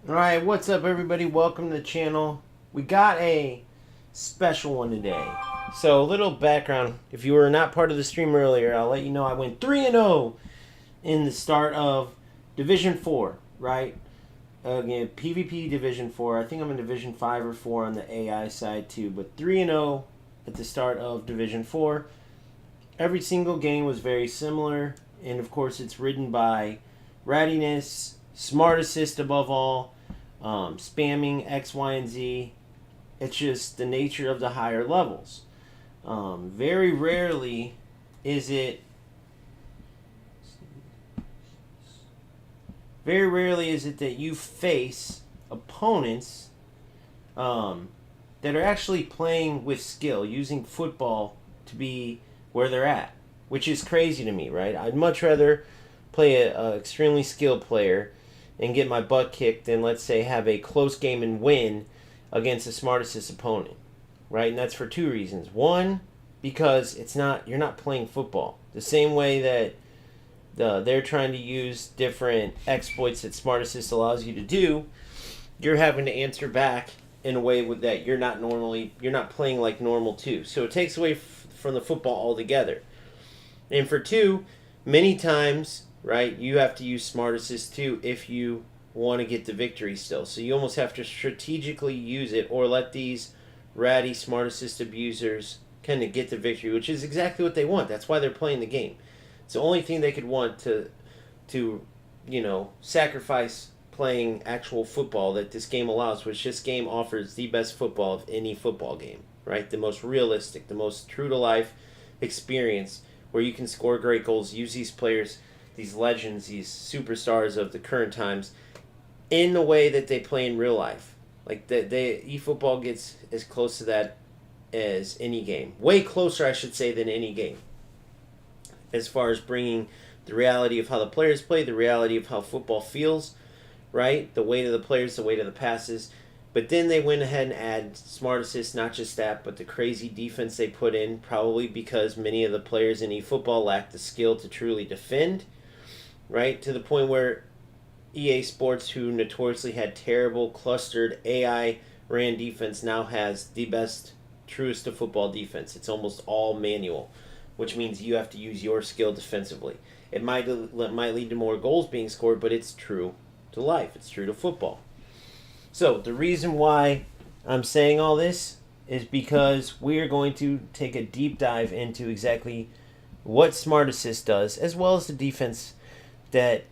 Alright, what's up everybody? Welcome to the channel. We got a special one today. So, a little background. If you were not part of the stream earlier, I'll let you know I went 3-0 in the start of Division 4, right? Again, PvP Division 4. I think I'm in Division 5 or 4 on the AI side too, but 3-0 at the start of Division 4. Every single game was very similar, and of course it's ridden by rattiness, smart assist above all, spamming X, Y, and Z. It's just the nature of the higher levels. Very rarely is it that you face opponents that are actually playing with skill, using football to be where they're at, which is crazy to me, right? I'd much rather play a extremely skilled player and get my butt kicked than, let's say, have a close game and win against a smart assist opponent, right? And that's for two reasons. One, because you're not playing football the same way that they're trying to use different exploits that smart assist allows you to do. You're having to answer back in a way that you're not playing like normal too. So it takes away from the football altogether. And for two, many times, right, you have to use smart assist too if you want to get the victory still. So you almost have to strategically use it or let these ratty smart assist abusers kind of get the victory, which is exactly what they want. That's why they're playing the game. It's the only thing they could want to sacrifice playing actual football that this game allows, which this game offers the best football of any football game, right? The most realistic, the most true to life experience where you can score great goals, use these players, these legends, these superstars of the current times in the way that they play in real life. Like eFootball gets as close to that as any game. Way closer, I should say, than any game. As far as bringing the reality of how the players play, the reality of how football feels, right? The weight of the players, the weight of the passes. But then they went ahead and add smart assists, not just that, but the crazy defense they put in, probably because many of the players in eFootball lack the skill to truly defend, right? To the point where EA Sports, who notoriously had terrible, clustered, AI-ran defense, now has the best, truest of football defense. It's almost all manual, which means you have to use your skill defensively. It might lead to more goals being scored, but it's true to life. It's true to football. So the reason why I'm saying all this is because we are going to take a deep dive into exactly what Smart Assist does, as well as the defense that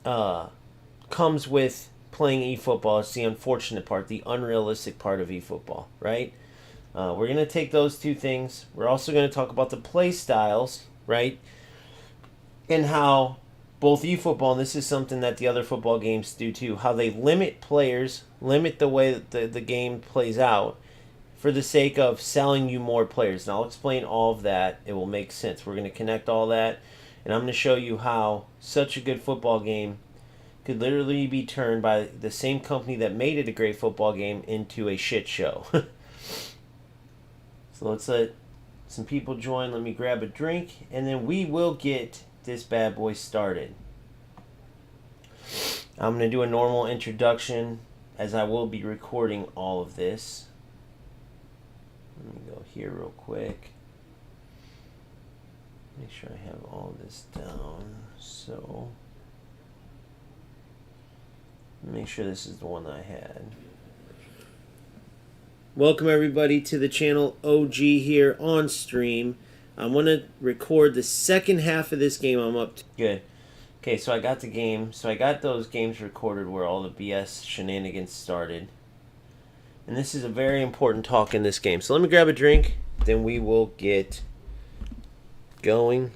comes with playing eFootball. It's the unfortunate part, the unrealistic part of eFootball, right? We're going to take those two things. We're also going to talk about the play styles, right? And how both eFootball, and this is something that the other football games do too, how they limit players, limit the way that the game plays out for the sake of selling you more players. And I'll explain all of that. It will make sense. We're going to connect all that. And I'm going to show you how such a good football game could literally be turned by the same company that made it a great football game into a shit show. So let's let some people join. Let me grab a drink, and then we will get this bad boy started. I'm going to do a normal introduction, as I will be recording all of this. Let me go here real quick. Make sure I have all this down. So, make sure this is the one I had. Welcome everybody to the channel. OG here on stream. I'm going to record the second half of this game I'm up to. Good. Okay, so I got the game. So I got those games recorded where all the BS shenanigans started. And this is a very important talk in this game. So let me grab a drink, then we will get going.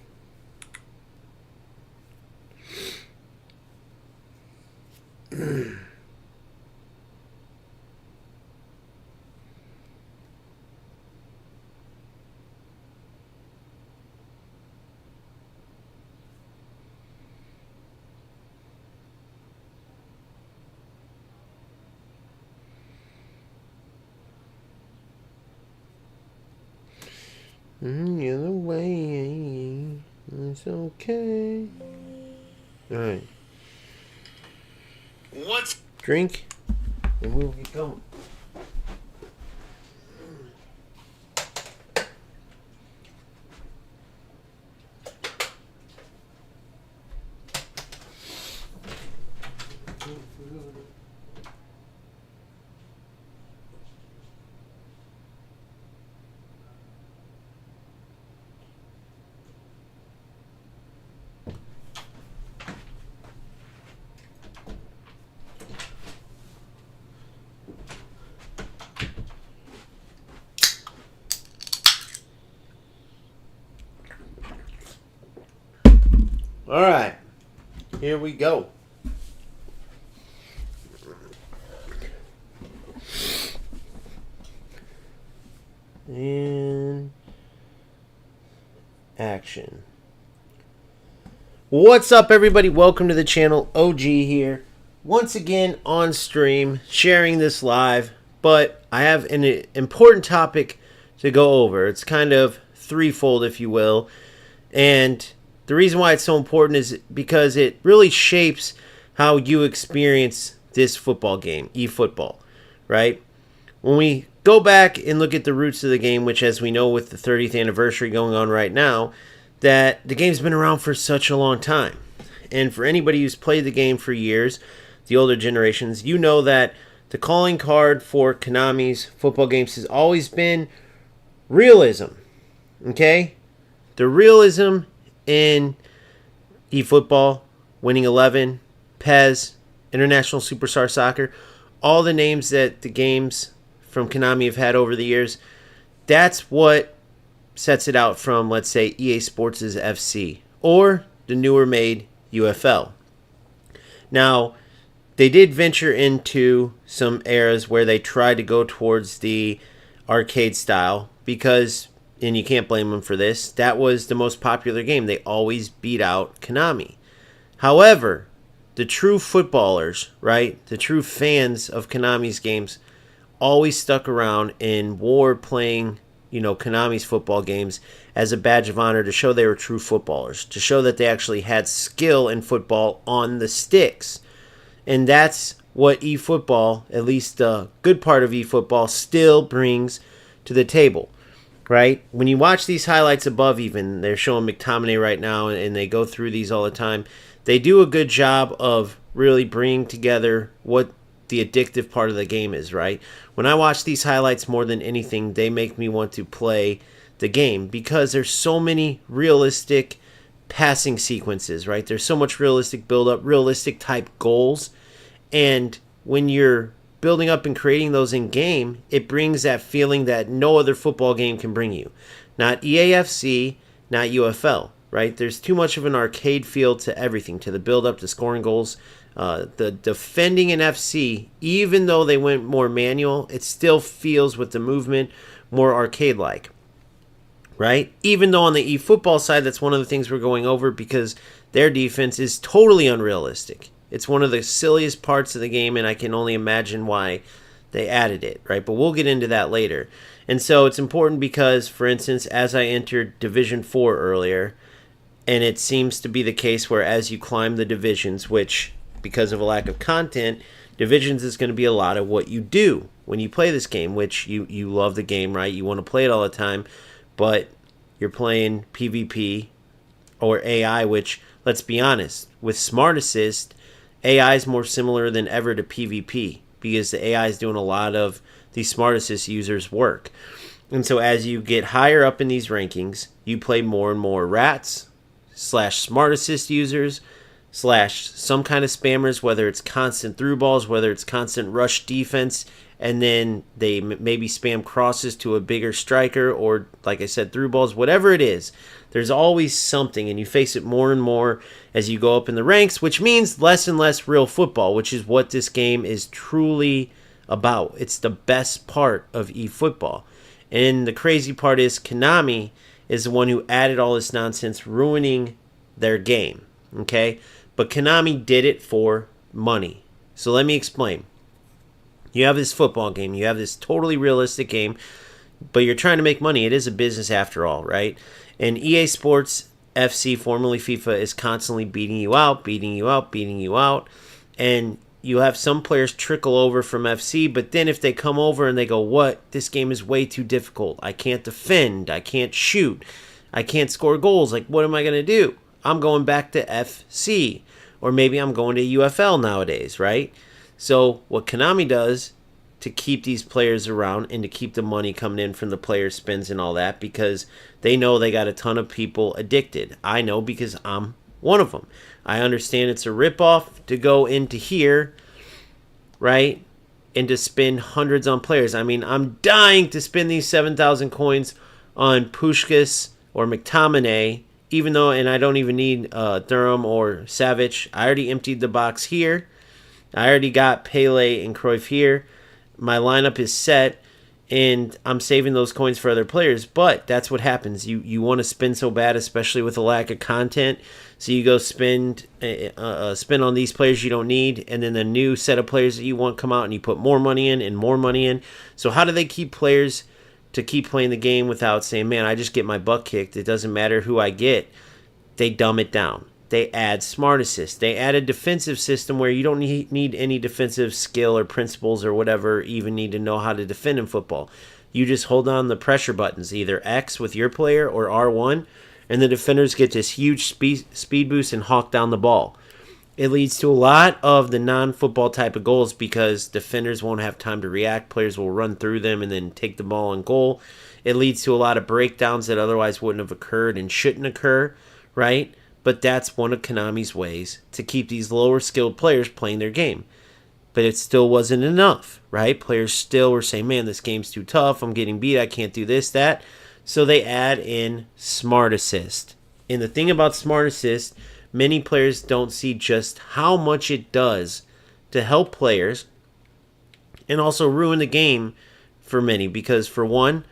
Either way, it's okay. Alright. What's Drink. and we'll get going. All right, here we go. And action. What's up, everybody? Welcome to the channel. OG here. Once again on stream, sharing this live, but I have an important topic to go over. It's kind of threefold, if you will. And the reason why it's so important is because it really shapes how you experience this football game, eFootball, right? When we go back and look at the roots of the game, which as we know with the 30th anniversary going on right now, that the game's been around for such a long time. And for anybody who's played the game for years, the older generations, you know that the calling card for Konami's football games has always been realism, okay? The realism in eFootball, Winning 11, PES, International Superstar Soccer, all the names that the games from Konami have had over the years, that's what sets it out from, let's say, EA Sports' FC or the newer made UFL. Now, they did venture into some eras where they tried to go towards the arcade style because, and you can't blame them for this, that was the most popular game. They always beat out Konami. However, the true footballers, right, the true fans of Konami's games always stuck around and wore playing, Konami's football games as a badge of honor to show they were true footballers, to show that they actually had skill in football on the sticks. And that's what eFootball, at least the good part of eFootball, still brings to the table. Right? When you watch these highlights above, even, they're showing McTominay right now, and they go through these all the time. They do a good job of really bringing together what the addictive part of the game is, right? When I watch these highlights more than anything, they make me want to play the game because there's so many realistic passing sequences, right? There's so much realistic build-up, realistic type goals. And when you're building up and creating those in game, it brings that feeling that no other football game can bring you. Not EAFC, not UFL, right? There's too much of an arcade feel to everything, to the build up, to scoring goals. The defending in FC, even though they went more manual, it still feels with the movement more arcade-like, right? Even though on the eFootball side, that's one of the things we're going over because their defense is totally unrealistic. It's one of the silliest parts of the game, and I can only imagine why they added it, right? But we'll get into that later. And so it's important because, for instance, as I entered Division 4 earlier, and it seems to be the case where as you climb the divisions, which, because of a lack of content, divisions is going to be a lot of what you do when you play this game, which you love the game, right? You want to play it all the time, but you're playing PvP or AI, which, let's be honest, with Smart Assist, AI is more similar than ever to PvP because the AI is doing a lot of the Smart Assist users' work. And so as you get higher up in these rankings, you play more and more rats / Smart Assist users / some kind of spammers, whether it's constant through balls, whether it's constant rush defense, and then they maybe spam crosses to a bigger striker or, like I said, through balls, whatever it is. There's always something, and you face it more and more as you go up in the ranks, which means less and less real football, which is what this game is truly about. It's the best part of eFootball. And the crazy part is Konami is the one who added all this nonsense, ruining their game, okay? But Konami did it for money. So let me explain. You have this football game. You have this totally realistic game, but you're trying to make money. It is a business after all, right? And EA Sports FC, formerly FIFA, is constantly beating you out. And you have some players trickle over from FC, but then if they come over and they go, what? This game is way too difficult. I can't defend. I can't shoot. I can't score goals. Like, what am I going to do? I'm going back to FC. Or maybe I'm going to UFL nowadays, right? So what Konami does to keep these players around and to keep the money coming in from the player spins and all that, because they know they got a ton of people addicted. I know because I'm one of them. I understand it's a ripoff to go into here, right, and to spend hundreds on players. I mean, I'm dying to spend these 7,000 coins on Puskás or McTominay, even though, and I don't even need Thuram or Savic. I already emptied the box here. I already got Pele and Cruyff here. My lineup is set, and I'm saving those coins for other players. But that's what happens. You want to spend so bad, especially with a lack of content. So you go spend on these players you don't need, and then the new set of players that you want come out, and you put more money in and more money in. So how do they keep players to keep playing the game without saying, man, I just get my butt kicked. It doesn't matter who I get. They dumb it down. They add smart assist. They add a defensive system where you don't need any defensive skill or principles or whatever, even need to know how to defend in football. You just hold on the pressure buttons, either X with your player or R1, and the defenders get this huge speed boost and hawk down the ball. It leads to a lot of the non-football type of goals because defenders won't have time to react. Players will run through them and then take the ball and goal. It leads to a lot of breakdowns that otherwise wouldn't have occurred and shouldn't occur, right? But that's one of Konami's ways to keep these lower skilled players playing their game. But it still wasn't enough, right? Players still were saying, man, this game's too tough. I'm getting beat. I can't do this, that. So they add in Smart Assist. And the thing about Smart Assist, many players don't see just how much it does to help players and also ruin the game for many. Because for one,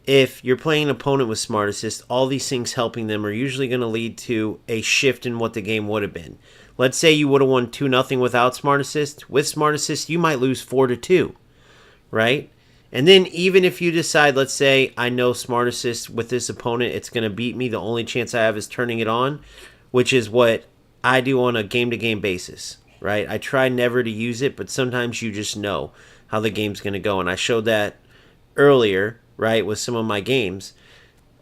if you're playing an opponent with Smart Assist, all these things helping them are usually going to lead to a shift in what the game would have been. Let's say you would have won 2-0 without Smart Assist. With Smart Assist, you might lose 4-2, right? And then even if you decide, let's say, I know Smart Assist with this opponent, it's going to beat me. The only chance I have is turning it on, which is what I do on a game-to-game basis, right? I try never to use it, but sometimes you just know how the game's going to go. And I showed that earlier, right, with some of my games,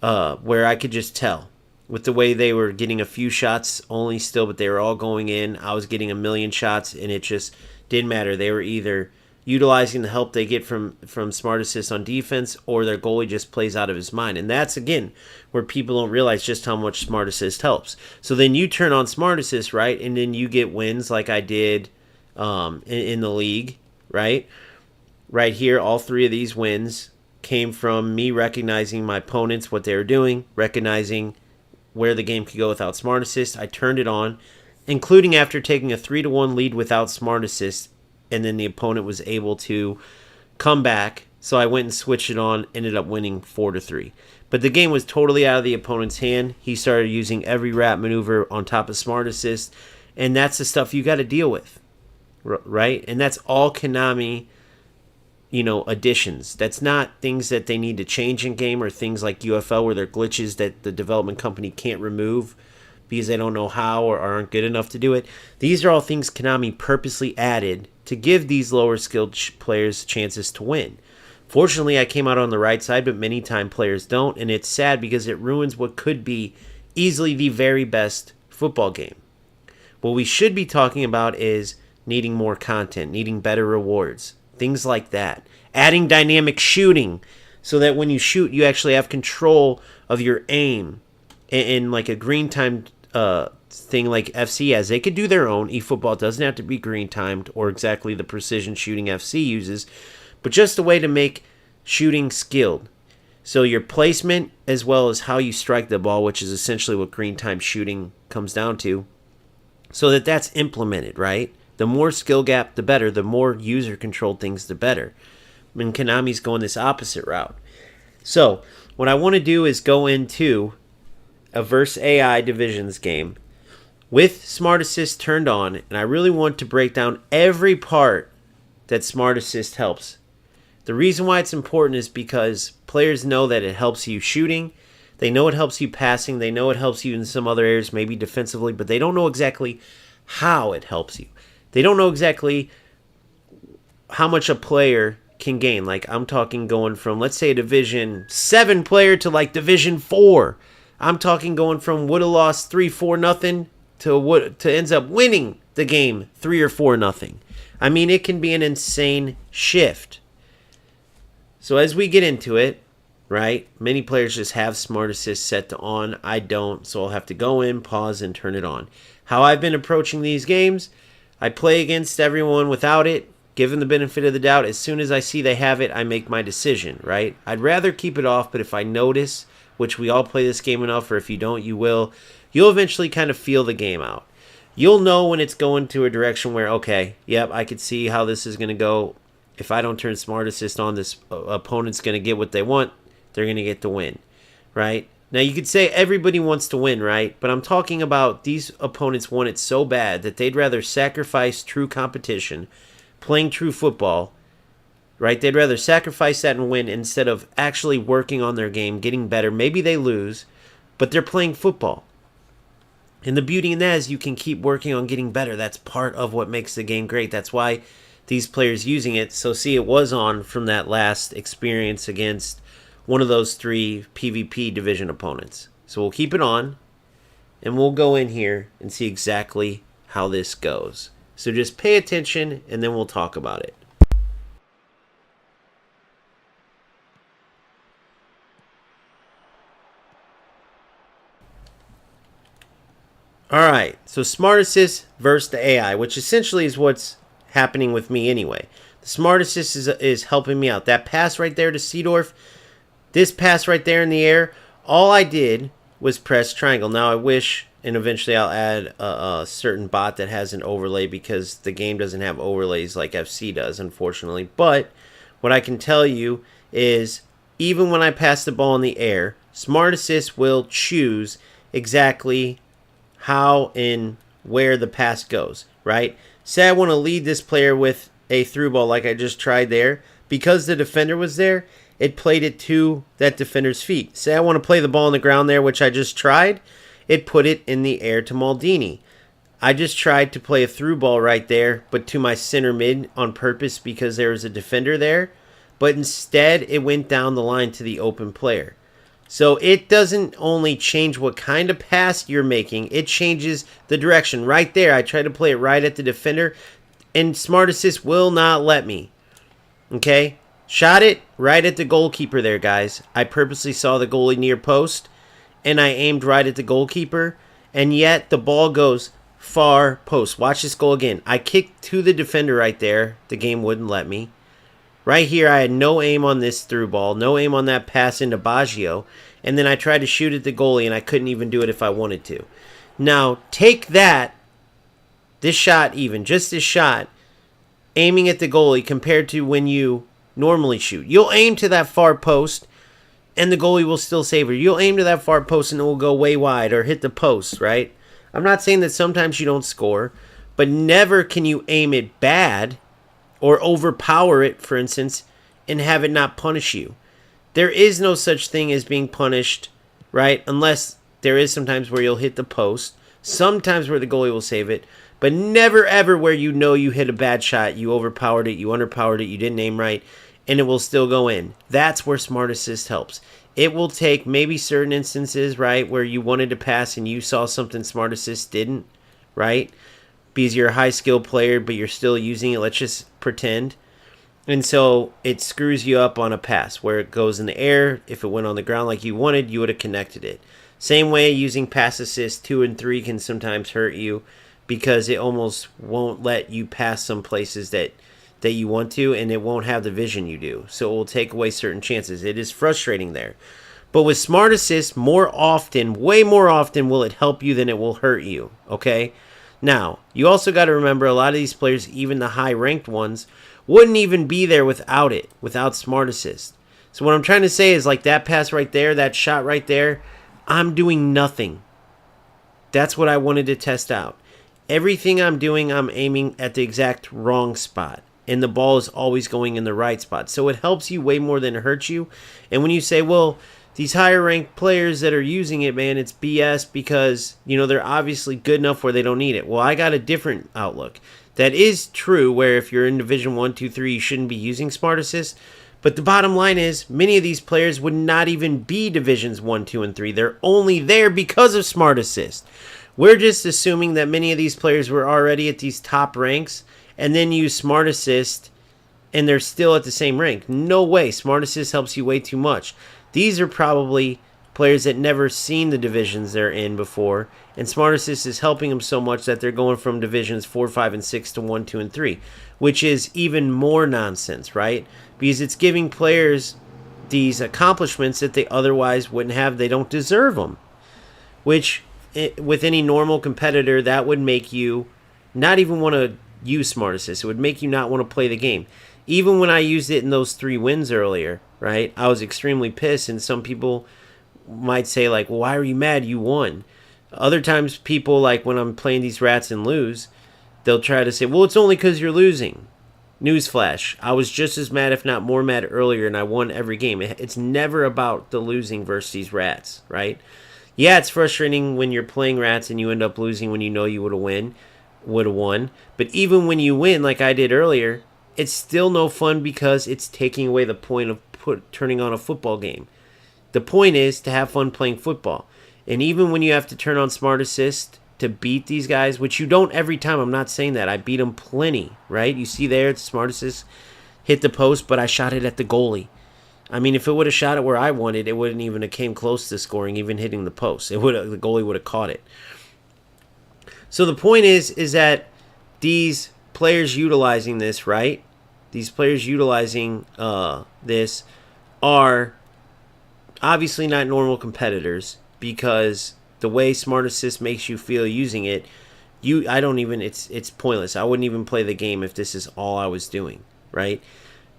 where I could just tell with the way they were getting a few shots only still, but they were all going in. I was getting 1,000,000 shots, and it just didn't matter. They were either utilizing the help they get from Smart Assist on defense, or their goalie just plays out of his mind. And that's, again, where people don't realize just how much Smart Assist helps. So then you turn on Smart Assist, right, and then you get wins like I did in the league, right? Right here, all three of these wins came from me recognizing my opponents, what they were doing, recognizing where the game could go without Smart Assist. I turned it on, including after taking a 3-1 lead without Smart Assist, and then the opponent was able to come back. So I went and switched it on, ended up winning 4-3. But the game was totally out of the opponent's hand. He started using every wrap maneuver on top of Smart Assist, and that's the stuff you got to deal with, right? And that's all Konami, additions. That's not things that they need to change in game, or things like UFL where they're glitches that the development company can't remove because they don't know how or aren't good enough to do it. These are all things Konami purposely added to give these lower skilled players chances to win. Fortunately, I came out on the right side, but many time players don't, and it's sad because it ruins what could be easily the very best football game. What we should be talking about is needing more content, needing better rewards, things like that. Adding dynamic shooting so that when you shoot, you actually have control of your aim. And like a green timed thing like FC has, they could do their own. eFootball doesn't have to be green timed or exactly the precision shooting FC uses, but just a way to make shooting skilled. So your placement as well as how you strike the ball, which is essentially what green time shooting comes down to, so that's implemented, right? The more skill gap, the better. The more user-controlled things, the better. And Konami's going this opposite route. So what I want to do is go into a Verse AI Divisions game with Smart Assist turned on, and I really want to break down every part that Smart Assist helps. The reason why it's important is because players know that it helps you shooting. They know it helps you passing. They know it helps you in some other areas, maybe defensively, but they don't know exactly how it helps you. They don't know exactly how much a player can gain. Like, I'm talking going from, let's say, a Division 7 player to like Division 4. I'm talking going from would have lost 3-4 nothing to ends up winning the game 3 or 4 nothing. I mean, it can be an insane shift. So as we get into it, right, many players just have Smart Assist set to on. I don't, so I'll have to go in, pause, and turn it on. How I've been approaching these games, I play against everyone without it, give them the benefit of the doubt. As soon as I see they have it, I make my decision, right? I'd rather keep it off, but if I notice, which we all play this game enough, or if you don't, you will, you'll eventually kind of feel the game out. You'll know when it's going to a direction where, okay, yep, I could see how this is going to go. If I don't turn Smart Assist on, this opponent's going to get what they want. They're going to get the win, right? Now, you could say everybody wants to win, right? But I'm talking about these opponents want it so bad that they'd rather sacrifice true competition, playing true football, right? They'd rather sacrifice that and win instead of actually working on their game, getting better. Maybe they lose, but they're playing football. And the beauty in that is you can keep working on getting better. That's part of what makes the game great. That's why these players using it. So see, it was on from that last experience against one of those 3 PvP division opponents. So we'll keep it on, and we'll go in here and see exactly how this goes. So just pay attention, and then we'll talk about it. Alright, so Smart Assist versus the AI, which essentially is what's happening with me anyway. The Smart Assist is helping me out. That pass right there to Seedorf, this pass right there in the air, all I did was press triangle. Now I wish, and eventually I'll add a certain bot that has an overlay because the game doesn't have overlays like FC does, unfortunately. But what I can tell you is even when I pass the ball in the air, Smart Assist will choose exactly how and where the pass goes, right? Say I want to lead this player with a through ball like I just tried there. Because the defender was there, it played it to that defender's feet. Say I want to play the ball on the ground there, which I just tried, it put it in the air to Maldini. I just tried to play a through ball right there, but to my center mid on purpose because there was a defender there. But instead, it went down the line to the open player. So it doesn't only change what kind of pass you're making, it changes the direction. Right there, I tried to play it right at the defender, and Smart Assist will not let me. Okay? Shot it right at the goalkeeper there, guys. I purposely saw the goalie near post, and I aimed right at the goalkeeper, and yet the ball goes far post. Watch this goal again. I kicked to the defender right there. The game wouldn't let me. Right here, I had no aim on this through ball, no aim on that pass into Baggio, and then I tried to shoot at the goalie, and I couldn't even do it if I wanted to. Now, take that, this shot even, just this shot, aiming at the goalie compared to when you normally shoot. You'll aim to that far post, and the goalie will still save her. You'll aim to that far post, and it will go way wide or hit the post, right? I'm not saying that sometimes you don't score, but never can you aim it bad or overpower it, for instance, and have it not punish you. There is no such thing as being punished, right? Unless there is sometimes where you'll hit the post, sometimes where the goalie will save it, but never ever where you know you hit a bad shot, you overpowered it, you underpowered it, you didn't aim right, and it will still go in. That's where Smart Assist helps. It will take maybe certain instances, right, where you wanted to pass and you saw something Smart Assist didn't, right? Because you're a high skill player, but you're still using it. Let's just pretend. And so it screws you up on a pass where it goes in the air. If it went on the ground like you wanted, you would have connected it. Same way using pass assist 2 and 3 can sometimes hurt you because it almost won't let you pass some places that you want to, and it won't have the vision you do. So it will take away certain chances. It is frustrating there. But with Smart Assist, more often, way more often, will it help you than it will hurt you. Okay? Now, you also got to remember a lot of these players, even the high-ranked ones, wouldn't even be there without it, without Smart Assist. So what I'm trying to say is like that pass right there, that shot right there, I'm doing nothing. That's what I wanted to test out. Everything I'm doing, I'm aiming at the exact wrong spot. And the ball is always going in the right spot. So it helps you way more than it hurts you. And when you say, well, these higher ranked players that are using it, man, it's BS because, you know, they're obviously good enough where they don't need it. Well, I got a different outlook. That is true, where if you're in Division 1, 2, 3, you shouldn't be using Smart Assist. But the bottom line is, many of these players would not even be Divisions 1, 2, and 3. They're only there because of Smart Assist. We're just assuming that many of these players were already at these top ranks and then use Smart Assist and they're still at the same rank. No way. Smart Assist helps you way too much. These are probably players that never seen the divisions they're in before, and Smart Assist is helping them so much that they're going from divisions 4, 5, and 6 to 1, 2, and 3, which is even more nonsense, right? Because it's giving players these accomplishments that they otherwise wouldn't have. They don't deserve them, which with any normal competitor, that would make you not even want to use Smart Assist. It would make you not want to play the game. Even when I used it in those 3 wins earlier, right, I was extremely pissed, and some people might say, like, well, why are you mad? You won. Other times, people, like, when I'm playing these rats and lose, they'll try to say, well, it's only because you're losing. Newsflash, I was just as mad, if not more mad, earlier, and I won every game. It's never about the losing versus these rats, right? Yeah, it's frustrating when you're playing rats and you end up losing when you know you would have won. But even when you win, like I did earlier, it's still no fun because it's taking away the point of turning on a football game. The point is to have fun playing football. And even when you have to turn on Smart Assist to beat these guys, which you don't every time, I'm not saying that. I beat them plenty, right? You see there, the Smart Assist hit the post, but I shot it at the goalie. I mean, if it would have shot it where I wanted, it wouldn't even have came close to scoring, even hitting the post. The goalie would have caught it. So the point is that these players utilizing this, right? These players utilizing this are obviously not normal competitors, because the way Smart Assist makes you feel using it, it's pointless. I wouldn't even play the game if this is all I was doing, right?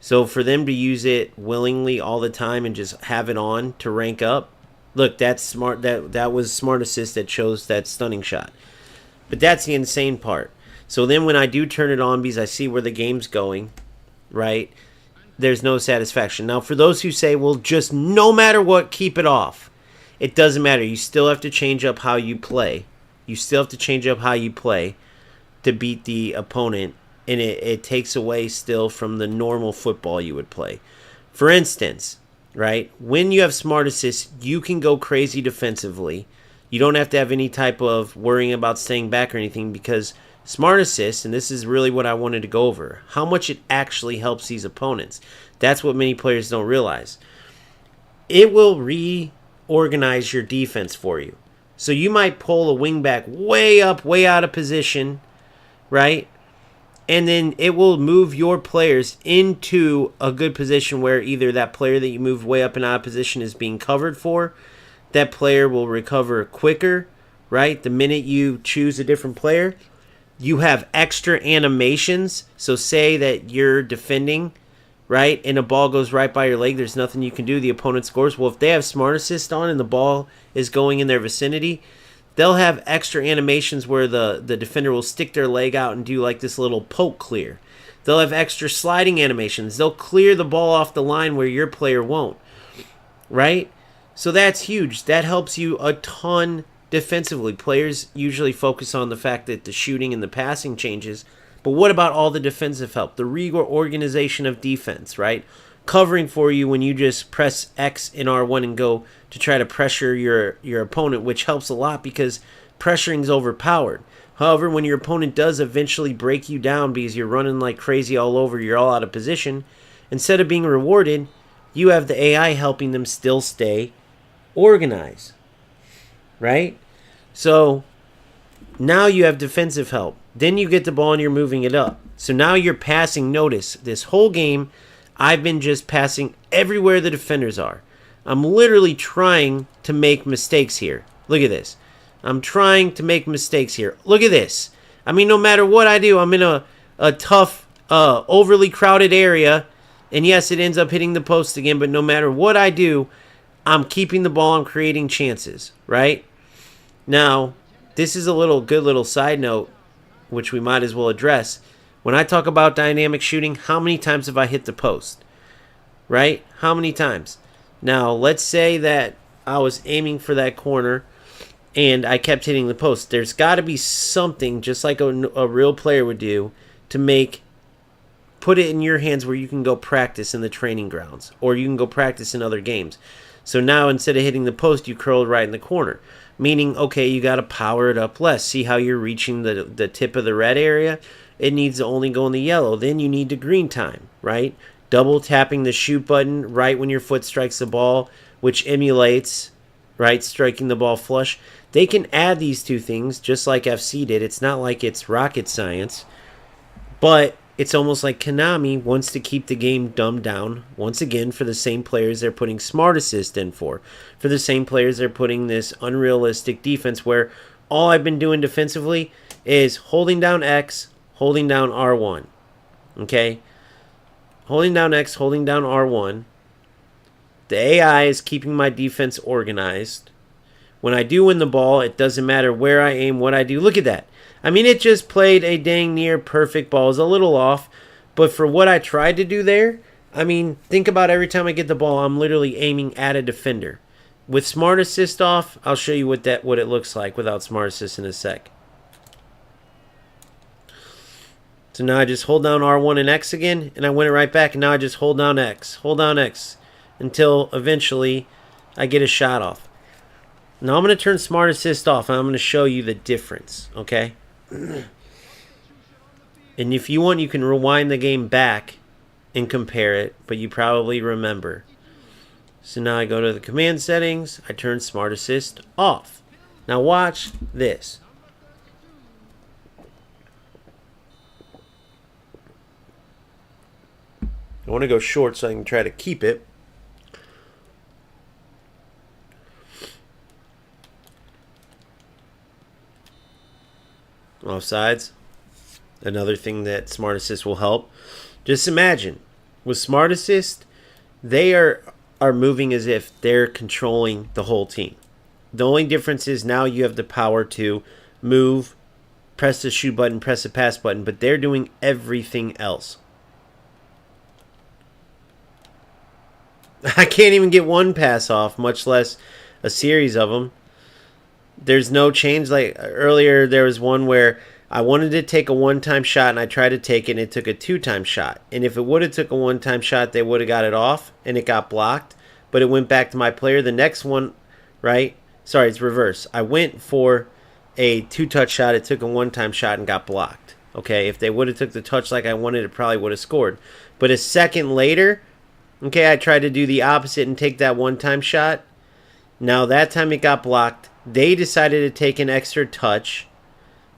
So for them to use it willingly all the time and just have it on to rank up, look, that's smart. That was Smart Assist that chose that stunning shot. But that's the insane part. So then when I do turn it on because I see where the game's going, right, there's no satisfaction. Now, for those who say, well, just no matter what, keep it off. It doesn't matter. You still have to change up how you play. You still have to change up how you play to beat the opponent, and it takes away still from the normal football you would play. For instance, right, when you have Smart Assist, you can go crazy defensively. You don't have to have any type of worrying about staying back or anything, because Smart Assist, and this is really what I wanted to go over, how much it actually helps these opponents. That's what many players don't realize. It will reorganize your defense for you. So you might pull a wingback way up, way out of position, right? And then it will move your players into a good position where either that player that you moved way up and out of position is being covered for. That player will recover quicker, right? The minute you choose a different player. You have extra animations. So say that you're defending, right, and a ball goes right by your leg. There's nothing you can do. The opponent scores. Well, if they have Smart Assist on and the ball is going in their vicinity, they'll have extra animations where the defender will stick their leg out and do like this little poke clear. They'll have extra sliding animations. They'll clear the ball off the line where your player won't, right? So that's huge. That helps you a ton defensively. Players usually focus on the fact that the shooting and the passing changes, but what about all the defensive help? The reorganization of defense, right? Covering for you when you just press X in R1 and go to try to pressure your opponent, which helps a lot because pressuring is overpowered. However, when your opponent does eventually break you down because you're running like crazy all over, you're all out of position, instead of being rewarded, you have the AI helping them still stay organized, right? So now you have defensive help. Then you get the ball and you're moving it up. So now you're passing. Notice this whole game, I've been just passing everywhere the defenders are. I'm literally trying to make mistakes here. Look at this. I'm trying to make mistakes here. Look at this. I mean, no matter what I do, I'm in a tough, overly crowded area. And yes, it ends up hitting the post again. But no matter what I do, I'm keeping the ball. I'm creating chances, right? Now, this is a good little side note, which we might as well address. When I talk about dynamic shooting, how many times have I hit the post? Right? How many times? Now, let's say that I was aiming for that corner and I kept hitting the post. There's got to be something, just like a real player would do, to put it in your hands where you can go practice in the training grounds, or you can go practice in other games. So now instead of hitting the post, you curled right in the corner. Meaning, okay, you got to power it up less. See how you're reaching the tip of the red area? It needs to only go in the yellow. Then you need the green time, right? Double tapping the shoot button right when your foot strikes the ball, which emulates, right, striking the ball flush. They can add these two things just like FC did. It's not like it's rocket science, but it's almost like Konami wants to keep the game dumbed down, once again, for the same players they're putting Smart Assist in for the same players they're putting this unrealistic defense where all I've been doing defensively is holding down X, holding down R1. Okay? Holding down X, holding down R1. The AI is keeping my defense organized. When I do win the ball, it doesn't matter where I aim, what I do. Look at that. I mean, it just played a dang near perfect ball. It's a little off, but for what I tried to do there, I mean, think about every time I get the ball, I'm literally aiming at a defender. With Smart Assist off, I'll show you what it looks like without Smart Assist in a sec. So now I just hold down R1 and X again, and I win it right back, and now I just hold down X, until eventually I get a shot off. Now I'm going to turn Smart Assist off, and I'm going to show you the difference, okay? And if you want, you can rewind the game back and compare it, but you probably remember. So now I go to the command settings, I turn Smart Assist off. Now watch this. I want to go short so I can try to keep it. Offsides. Another thing that Smart Assist will help. Just imagine, with Smart Assist, they are moving as if they're controlling the whole team. The only difference is now you have the power to move, press the shoot button, press the pass button, but they're doing everything else. I can't even get one pass off, much less a series of them. There's no change. Like earlier, there was one where I wanted to take a one-time shot, and I tried to take it, and it took a two-time shot. And if it would have took a one-time shot, they would have got it off, and it got blocked. But it went back to my player. The next one, right? Sorry, it's reverse. I went for a two-touch shot. It took a one-time shot and got blocked. Okay, if they would have took the touch like I wanted, it probably would have scored. But a second later, okay, I tried to do the opposite and take that one-time shot. Now that time it got blocked. They decided to take an extra touch.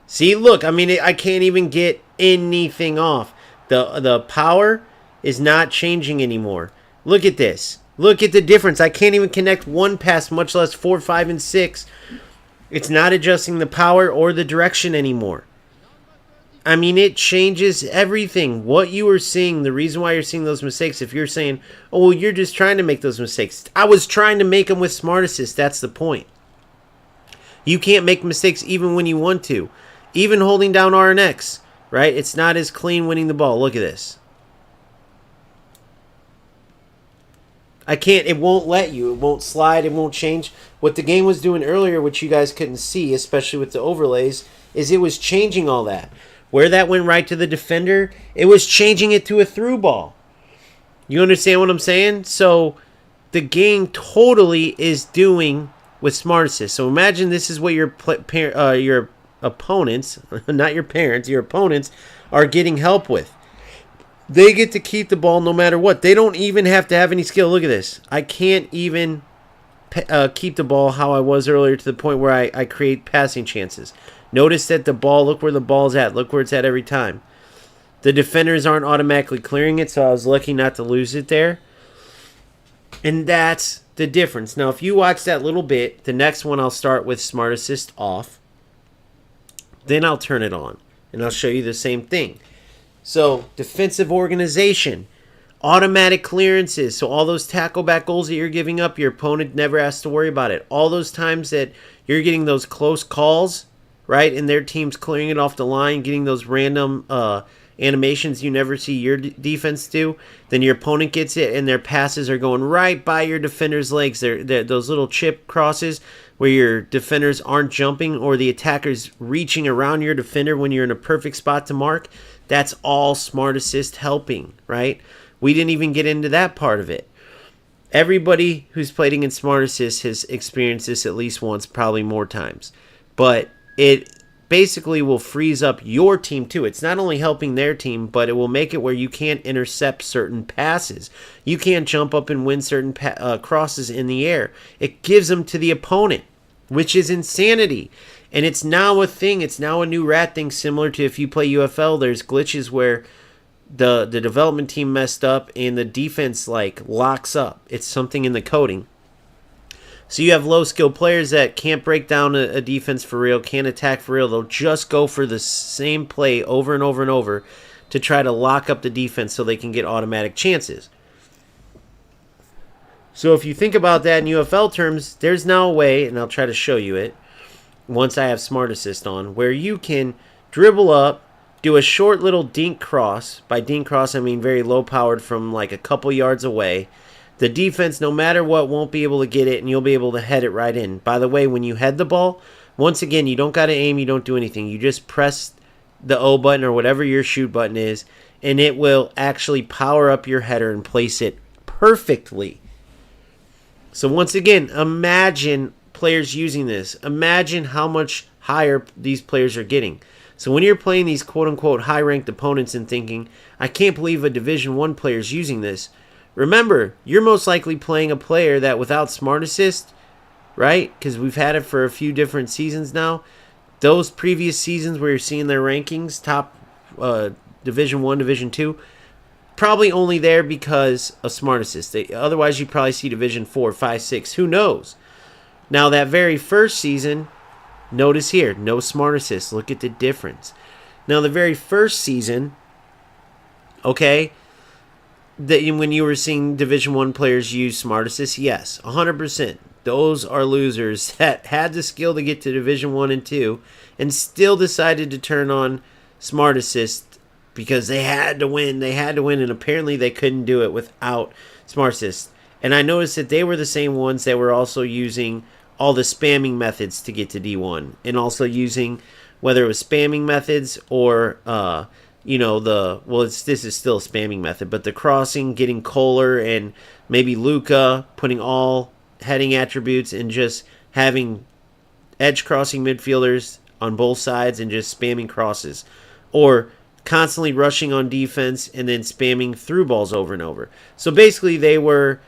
See, look, I mean, I can't even get anything off. The power is not changing anymore. Look at this. Look at the difference. I can't even connect one pass, much less 4, 5, and 6. It's not adjusting the power or the direction anymore. I mean, it changes everything. What you are seeing, the reason why you're seeing those mistakes, if you're saying, oh, well, you're just trying to make those mistakes. I was trying to make them with Smart Assist. That's the point. You can't make mistakes even when you want to. Even holding down R and X, right? It's not as clean winning the ball. Look at this. I can't, it won't let you. It won't slide. It won't change. What the game was doing earlier, which you guys couldn't see, especially with the overlays, is it was changing all that. Where that went right to the defender, it was changing it to a through ball. You understand what I'm saying? So the game totally is doing with Smart Assist. So imagine this is what your opponents, not your parents, your opponents are getting help with. They get to keep the ball no matter what. They don't even have to have any skill. Look at this. I can't even keep the ball how I was earlier to the point where I create passing chances. Notice that the ball, look where the ball's at. Look where it's at every time. The defenders aren't automatically clearing it, so I was lucky not to lose it there. And that's the difference. Now, if you watch that little bit, the next one I'll start with Smart Assist off. Then I'll turn it on, and I'll show you the same thing. So, defensive organization, automatic clearances. So all those tackle back goals that you're giving up, your opponent never has to worry about it. All those times that you're getting those close calls, right, and their team's clearing it off the line, getting those random animations you never see your defense do, then your opponent gets it, and their passes are going right by your defender's legs. They're those little chip crosses where your defenders aren't jumping or the attacker's reaching around your defender when you're in a perfect spot to mark. That's all Smart Assist helping, right? We didn't even get into that part of it. Everybody who's played against Smart Assist has experienced this at least once, probably more times. But it basically will freeze up your team too. It's not only helping their team, but it will make it where you can't intercept certain passes. You can't jump up and win certain crosses in the air. It gives them to the opponent, which is insanity. And it's now a thing. It's now a new rat thing, similar to if you play UFL, there's glitches where the development team messed up and the defense like locks up. It's something in the coding. So you have low skill players that can't break down a defense for real, can't attack for real. They'll just go for the same play over and over and over to try to lock up the defense so they can get automatic chances. So if you think about that in UFL terms, there's now a way, and I'll try to show you it once I have Smart Assist on, where you can dribble up, do a short little dink cross. By dink cross, I mean very low powered from like a couple yards away. The defense, no matter what, won't be able to get it, and you'll be able to head it right in. By the way, when you head the ball, once again, you don't got to aim, you don't do anything. You just press the O button or whatever your shoot button is, and it will actually power up your header and place it perfectly. So once again, imagine players using this. Imagine how much higher these players are getting. So when you're playing these quote-unquote high-ranked opponents and thinking, I can't believe a Division I player is using this, remember, you're most likely playing a player that without Smart Assist, right? Because we've had it for a few different seasons now. Those previous seasons where you're seeing their rankings, top Division I, Division II, probably only there because of Smart Assist. Otherwise, you probably see Division 4, 5, 6. Who knows? Now, that very first season, notice here, no Smart Assist. Look at the difference. Now, the very first season, okay, when you were seeing Division I players use Smart Assist, yes, 100%. Those are losers that had the skill to get to Division I and II and still decided to turn on Smart Assist because they had to win. They had to win, and apparently they couldn't do it without Smart Assist. And I noticed that they were the same ones that were also using all the spamming methods to get to D1, and also using, whether it was spamming methods or this is still a spamming method, but the crossing, getting Kohler and maybe Luca, putting all heading attributes and just having edge crossing midfielders on both sides and just spamming crosses, or constantly rushing on defense and then spamming through balls over and over. So basically they were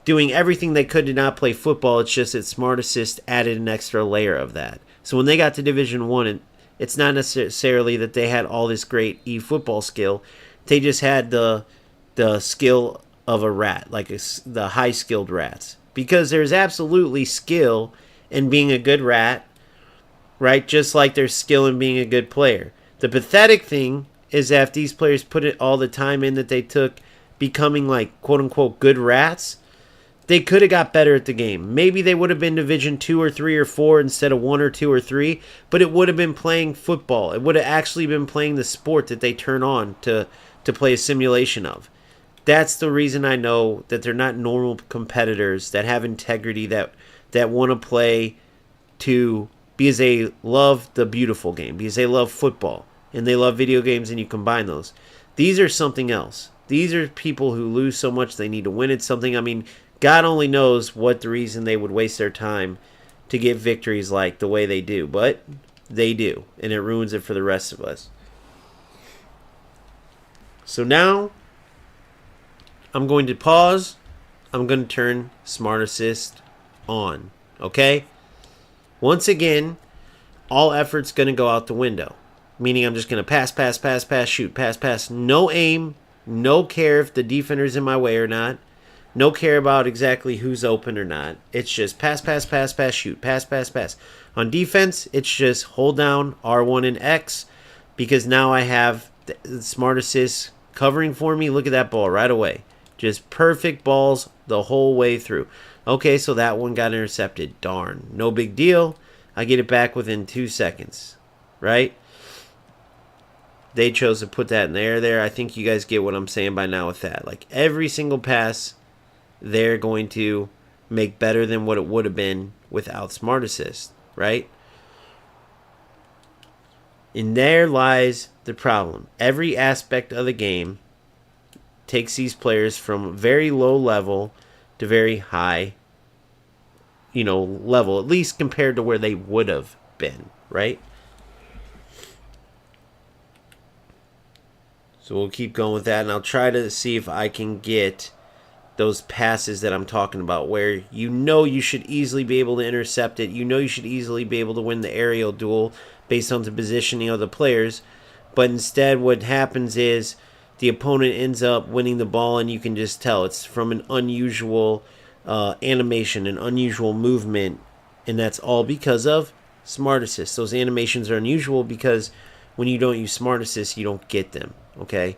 doing everything they could to not play football. It's just that Smart Assist added an extra layer of that. So when they got to Division I, it's not necessarily that they had all this great e-football skill. They just had the skill of a rat, like the high-skilled rats. Because there's absolutely skill in being a good rat, right? Just like there's skill in being a good player. The pathetic thing is that if these players put it all the time in that they took becoming like quote-unquote good rats, they could have got better at the game. Maybe they would have been Division 2 or 3 or 4 instead of 1 or 2 or 3, but it would have been playing football. It would have actually been playing the sport that they turn on to play a simulation of. That's the reason I know that they're not normal competitors that have integrity, that want to play because they love the beautiful game, because they love football, and they love video games, and you combine those. These are something else. These are people who lose so much they need to win at something. I mean, God only knows what the reason they would waste their time to get victories like the way they do. But they do. And it ruins it for the rest of us. So now, I'm going to pause. I'm going to turn Smart Assist on. Okay? Once again, all effort's going to go out the window. Meaning I'm just going to pass, shoot, pass. No aim. No care if the defender's in my way or not. No care about exactly who's open or not. It's just pass, shoot, pass. On defense, it's just hold down R1 and X because now I have the Smart Assist covering for me. Look at that ball right away. Just perfect balls the whole way through. Okay, so that one got intercepted. Darn. No big deal. I get it back within 2 seconds. Right? They chose to put that in the air there. I think you guys get what I'm saying by now with that. Like every single pass, they're going to make better than what it would have been without Smart Assist, right? And there lies the problem. Every aspect of the game takes these players from very low level to very high, level, at least compared to where they would have been, right? So we'll keep going with that, and I'll try to see if I can get those passes that I'm talking about where you should easily be able to intercept it. You should easily be able to win the aerial duel based on the positioning of the players. But instead what happens is the opponent ends up winning the ball, and you can just tell it's from an unusual animation, an unusual movement, and that's all because of Smart Assist. Those animations are unusual because when you don't use Smart Assist, you don't get them, okay?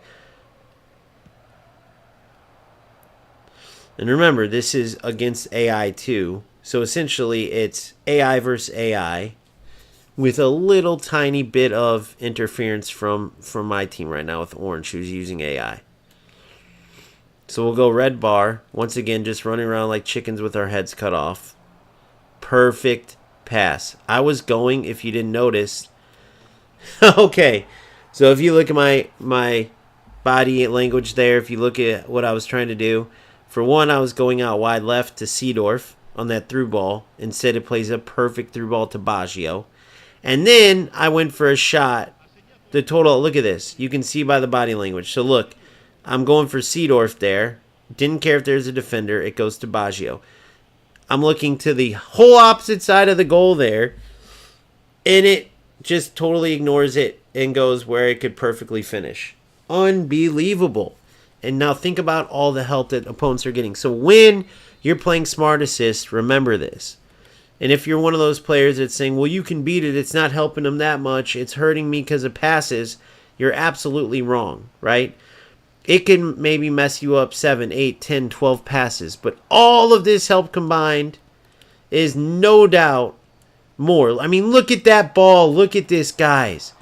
And remember, this is against AI too. So essentially, it's AI versus AI with a little tiny bit of interference from my team right now with Orange, who's using AI. So we'll go red bar. Once again, just running around like chickens with our heads cut off. Perfect pass. I was going, if you didn't notice. Okay. So if you look at my body language there, if you look at what I was trying to do, for one, I was going out wide left to Seedorf on that through ball. Instead, it plays a perfect through ball to Baggio. And then I went for a shot. The total, look at this. You can see by the body language. So look, I'm going for Seedorf there. Didn't care if there's a defender. It goes to Baggio. I'm looking to the whole opposite side of the goal there. And it just totally ignores it and goes where it could perfectly finish. Unbelievable. And now think about all the help that opponents are getting. So when you're playing Smart Assist, remember this. And if you're one of those players that's saying, well, you can beat it, it's not helping them that much, it's hurting me because of passes, you're absolutely wrong, right? It can maybe mess you up 7, 8, 10, 12 passes. But all of this help combined is no doubt more. I mean, look at that ball. Look at this, guys.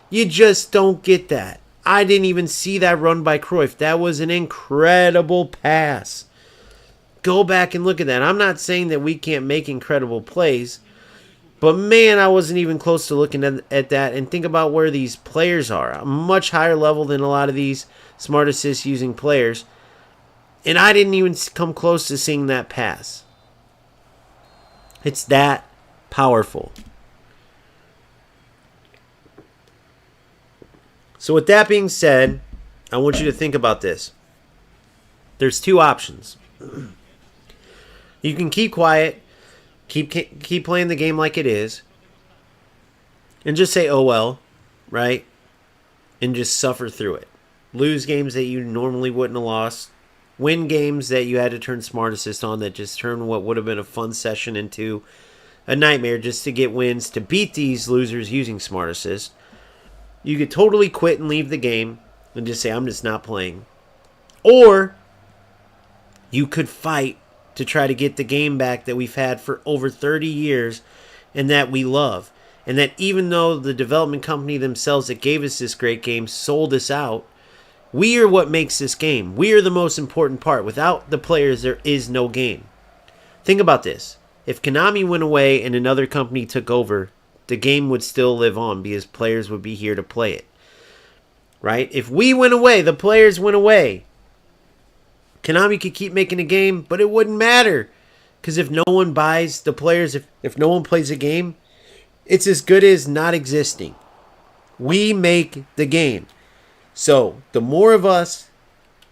You just don't get that. I didn't even see that run by Cruyff. That was an incredible pass. Go back and look at that. I'm not saying that we can't make incredible plays, but man, I wasn't even close to looking at that. And think about where these players are. A much higher level than a lot of these Smart Assist using players. And I didn't even come close to seeing that pass. It's that powerful. So with that being said, I want you to think about this. There's two options. You can keep quiet, keep playing the game like it is, and just say, oh well, right? And just suffer through it. Lose games that you normally wouldn't have lost. Win games that you had to turn Smart Assist on that just turned what would have been a fun session into a nightmare just to get wins to beat these losers using Smart Assist. You could totally quit and leave the game and just say, I'm just not playing. Or you could fight to try to get the game back that we've had for over 30 years and that we love. And that even though the development company themselves that gave us this great game sold us out, we are what makes this game. We are the most important part. Without the players, there is no game. Think about this. If Konami went away and another company took over, the game would still live on because players would be here to play it. Right? If we went away, the players went away. Konami could keep making a game, but it wouldn't matter. Because if no one buys the players, if no one plays a game, it's as good as not existing. We make the game. So the more of us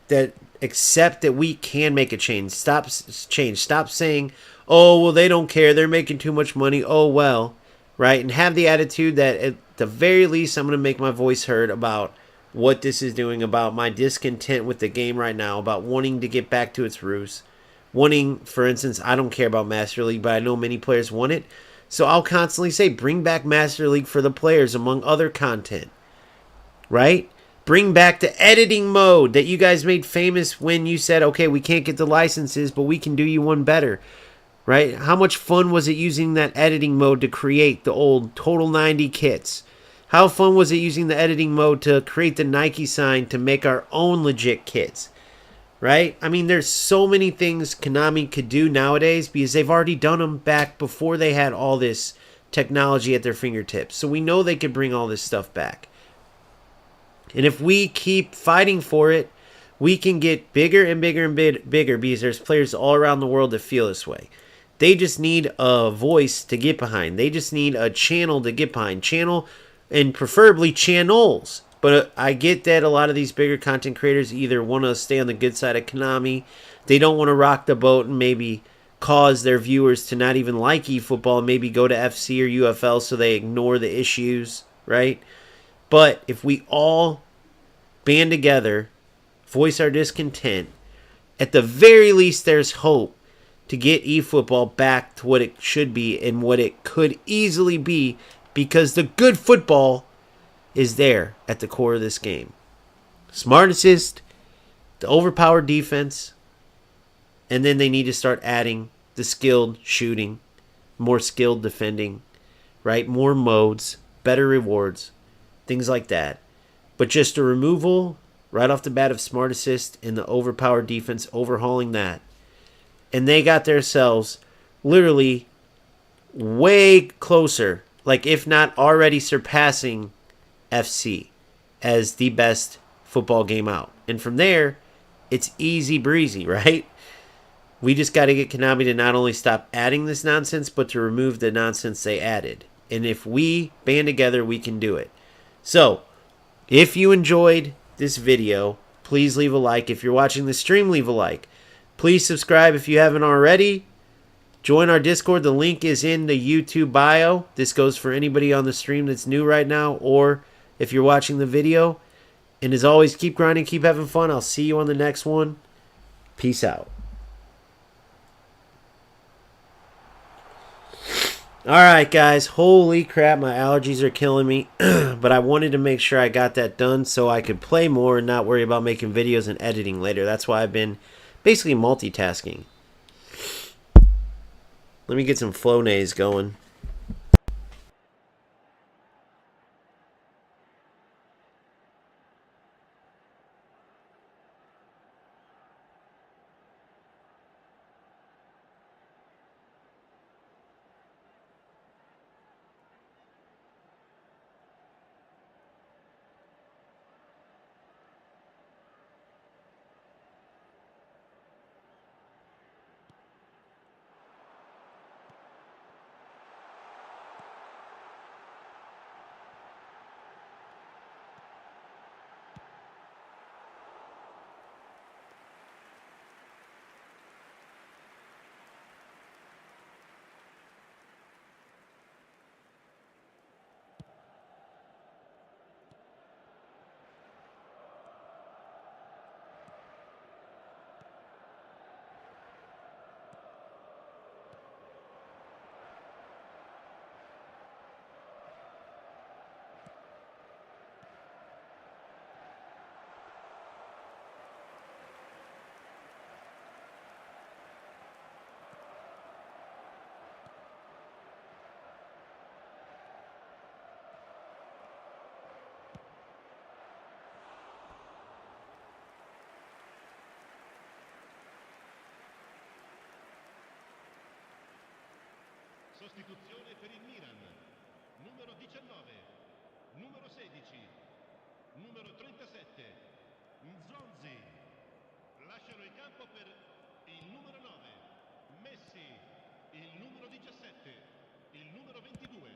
that accept that we can make a change, stop saying, oh, well, they don't care, they're making too much money, oh, well. Right? And have the attitude that at the very least I'm going to make my voice heard about what this is doing, about my discontent with the game right now, about wanting to get back to its roots. Wanting, for instance, I don't care about Master League, but I know many players want it. So I'll constantly say, bring back Master League for the players among other content. Right? Bring back the editing mode that you guys made famous when you said, okay, we can't get the licenses, but we can do you one better. Right? How much fun was it using that editing mode to create the old Total 90 kits? How fun was it using the editing mode to create the Nike sign to make our own legit kits? Right? I mean, there's so many things Konami could do nowadays because they've already done them back before they had all this technology at their fingertips. So we know they could bring all this stuff back. And if we keep fighting for it, we can get bigger and bigger and bigger because there's players all around the world that feel this way. They just need a voice to get behind. They just need a channel to get behind. Channel and preferably channels. But I get that a lot of these bigger content creators either want to stay on the good side of Konami. They don't want to rock the boat and maybe cause their viewers to not even like eFootball and maybe go to FC or UFL so they ignore the issues, right? But if we all band together, voice our discontent, at the very least there's hope to get eFootball back to what it should be and what it could easily be, because the good football is there at the core of this game. Smart assist, the overpowered defense, and then they need to start adding the skilled shooting, more skilled defending, right? More modes, better rewards, things like that. But just a removal right off the bat of smart assist and the overpowered defense, overhauling that. And they got themselves literally way closer, like if not already surpassing FC as the best football game out. And from there, it's easy breezy, right? We just got to get Konami to not only stop adding this nonsense, but to remove the nonsense they added. And if we band together, we can do it. So, if you enjoyed this video, please leave a like. If you're watching the stream, leave a like. Please subscribe if you haven't already. Join our Discord. The link is in the YouTube bio. This goes for anybody on the stream that's new right now, or if you're watching the video. And as always, keep grinding, keep having fun. I'll see you on the next one. Peace out. Alright guys, holy crap, my allergies are killing me, but I wanted to make sure I got that done so I could play more and not worry about making videos and editing later. That's why I've been basically multitasking. Let me get some Flonase going. Sostituzione per il Milan. Numero 19, numero 16, numero 37, Nzonzi. Lasciano il campo per il numero 9, Messi, il numero 17, il numero 22.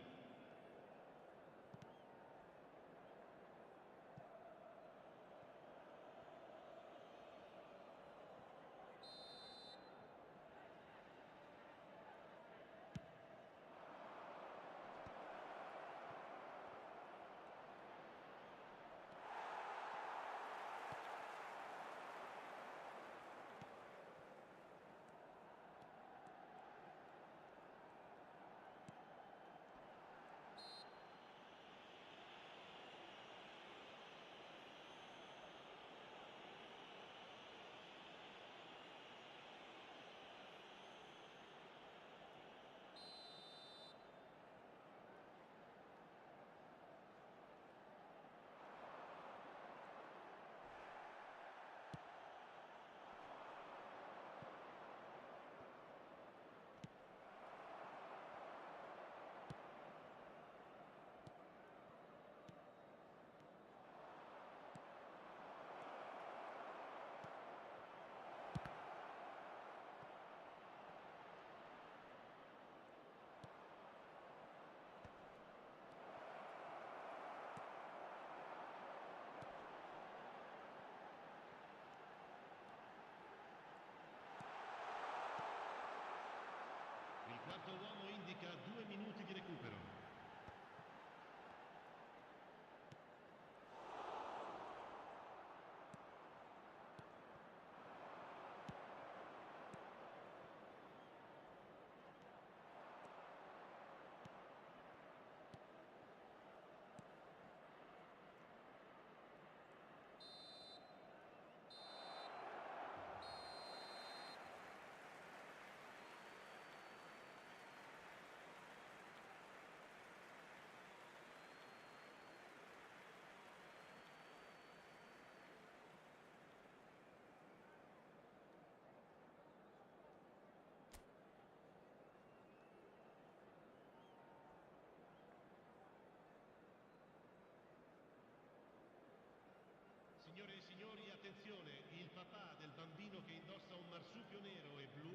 papà del bambino che indossa un marsupio nero e blu,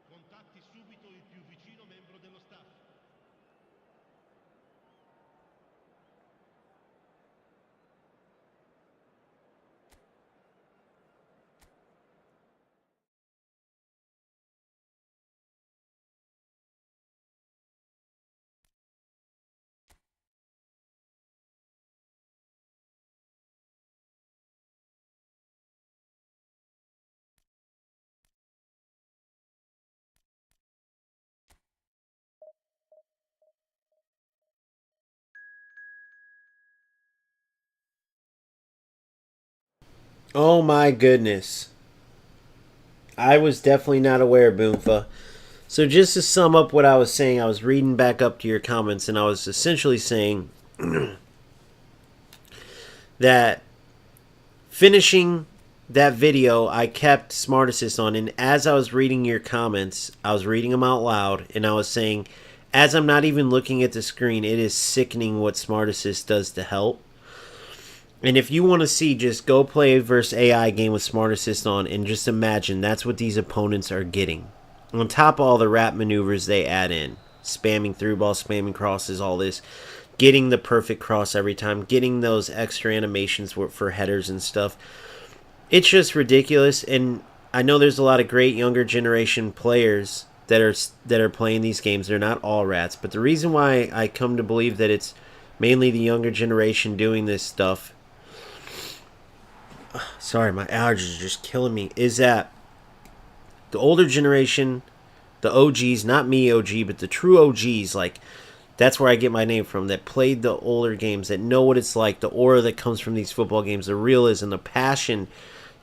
contatti subito il più vicino membro dello staff. Oh my goodness. I was definitely not aware, Boomfa. So just to sum up what I was saying, I was reading back up to your comments, and I was essentially saying that finishing that video, I kept Smart Assist on, and as I was reading your comments, I was reading them out loud, and I was saying, as I'm not even looking at the screen, it is sickening what Smart Assist does to help. And if you want to see, just go play versus AI game with Smart Assist on, and just imagine that's what these opponents are getting. On top of all the wrap maneuvers they add in, spamming through ball, spamming crosses, all this, getting the perfect cross every time, getting those extra animations for headers and stuff. It's just ridiculous, and I know there's a lot of great younger generation players that are playing these games. They're not all rats, but the reason why I come to believe that it's mainly the younger generation doing this stuff, sorry, my allergies are just killing me, is that the older generation, the OGs, not me OG, but the true OGs, like, that's where I get my name from, that played the older games, that know what it's like, the aura that comes from these football games, the realism, the passion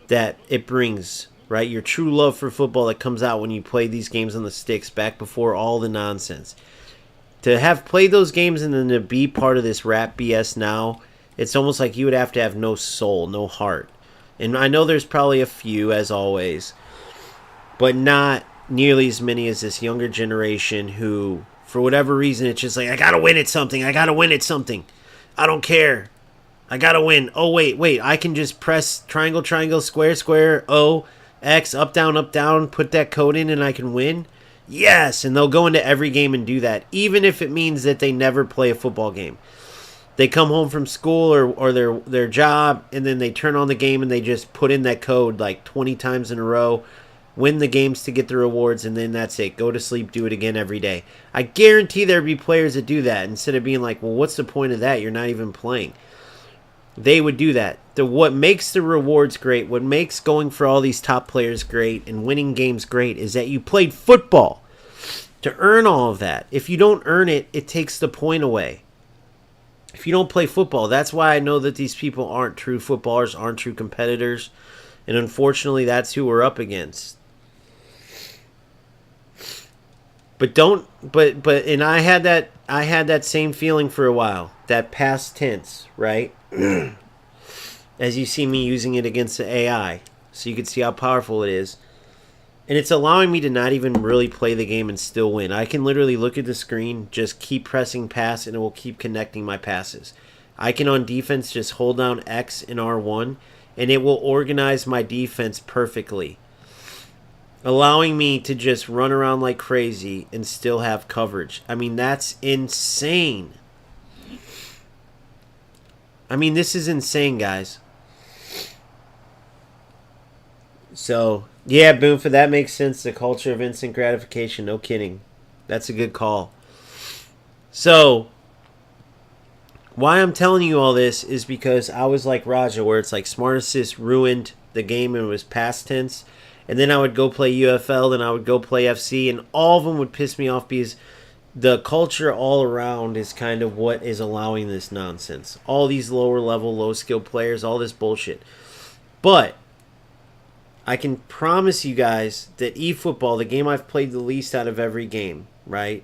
that it brings, right? Your true love for football that comes out when you play these games on the sticks back before all the nonsense. To have played those games and then to be part of this rap BS now, it's almost like you would have to have no soul, no heart. And I know there's probably a few, as always, but not nearly as many as this younger generation who, for whatever reason, it's just like, I gotta win at something, I gotta win at something. I don't care. I gotta win. Oh, wait, I can just press triangle, triangle, square, square, O, X, up, down, put that code in and I can win? Yes, and they'll go into every game and do that, even if it means that they never play a football game. They come home from school or their job, and then they turn on the game and they just put in that code like 20 times in a row, win the games to get the rewards, and then that's it. Go to sleep, do it again every day. I guarantee there'd be players that do that instead of being like, well, what's the point of that? You're not even playing. They would do that. What makes the rewards great, what makes going for all these top players great and winning games great is that you played football to earn all of that. If you don't earn it, it takes the point away. If you don't play football, that's why I know that these people aren't true footballers, aren't true competitors, and unfortunately that's who we're up against. And I had that same feeling for a while, that past tense, right? As you see me using it against the AI, so you can see how powerful it is. And it's allowing me to not even really play the game and still win. I can literally look at the screen, just keep pressing pass, and it will keep connecting my passes. I can, on defense, just hold down X and R1, and it will organize my defense perfectly, allowing me to just run around like crazy and still have coverage. I mean, that's insane. I mean, this is insane, guys. So, yeah, Boomfa, that makes sense. The culture of instant gratification. No kidding. That's a good call. So, why I'm telling you all this is because I was like Raja, where it's like Smart Assist ruined the game and it was past tense. And then I would go play UFL, then I would go play FC, and all of them would piss me off because the culture all around is kind of what is allowing this nonsense. All these lower level, low skill players, all this bullshit. But I can promise you guys that eFootball, the game I've played the least out of every game, right?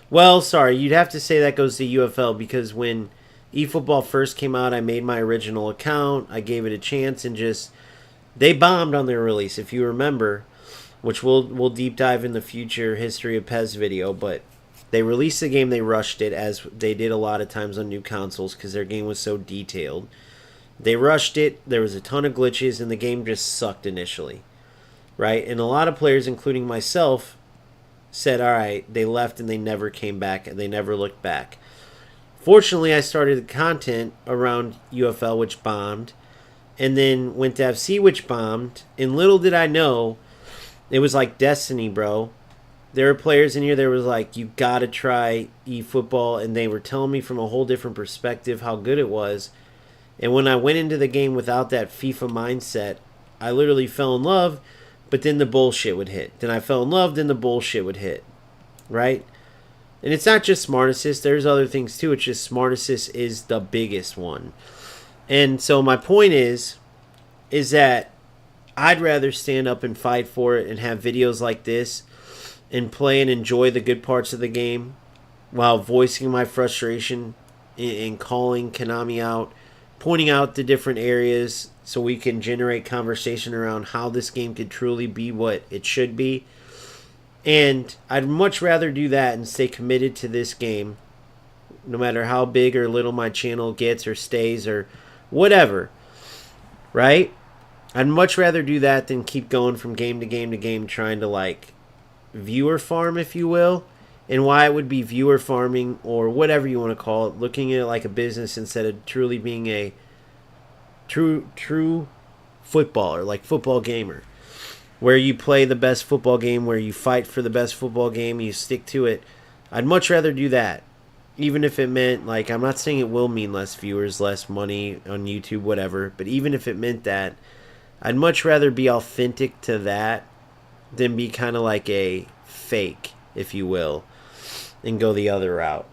Well, sorry, you'd have to say that goes to UFL because when eFootball first came out, I made my original account, I gave it a chance, and just they bombed on their release, if you remember, which we'll deep dive in the future history of PES video, but they released the game, they rushed it, as they did a lot of times on new consoles because their game was so detailed. They rushed it. There was a ton of glitches, and the game just sucked initially, right? And a lot of players, including myself, said, all right, they left and they never came back and they never looked back. Fortunately, I started content around UFL, which bombed, and then went to FC, which bombed. And little did I know, it was like destiny, bro. There were players in here that was like, you got to try eFootball, and they were telling me from a whole different perspective how good it was. And when I went into the game without that FIFA mindset, I literally fell in love, but then the bullshit would hit. Then I fell in love, then the bullshit would hit, right? And it's not just Smart Assist. There's other things too. It's just Smart Assist is the biggest one. And so my point is that I'd rather stand up and fight for it and have videos like this and play and enjoy the good parts of the game while voicing my frustration and calling Konami out, pointing out the different areas so we can generate conversation around how this game could truly be what it should be. And I'd much rather do that and stay committed to this game, no matter how big or little my channel gets or stays or whatever, right? I'd much rather do that than keep going from game to game to game trying to, like, viewer farm, if you will. And why it would be viewer farming or whatever you want to call it, looking at it like a business instead of truly being a true footballer, like football gamer, where you play the best football game, where you fight for the best football game, you stick to it. I'd much rather do that, even if it meant, like, I'm not saying it will mean less viewers, less money on YouTube, whatever, but even if it meant that, I'd much rather be authentic to that than be kind of like a fake, if you will, and go the other route.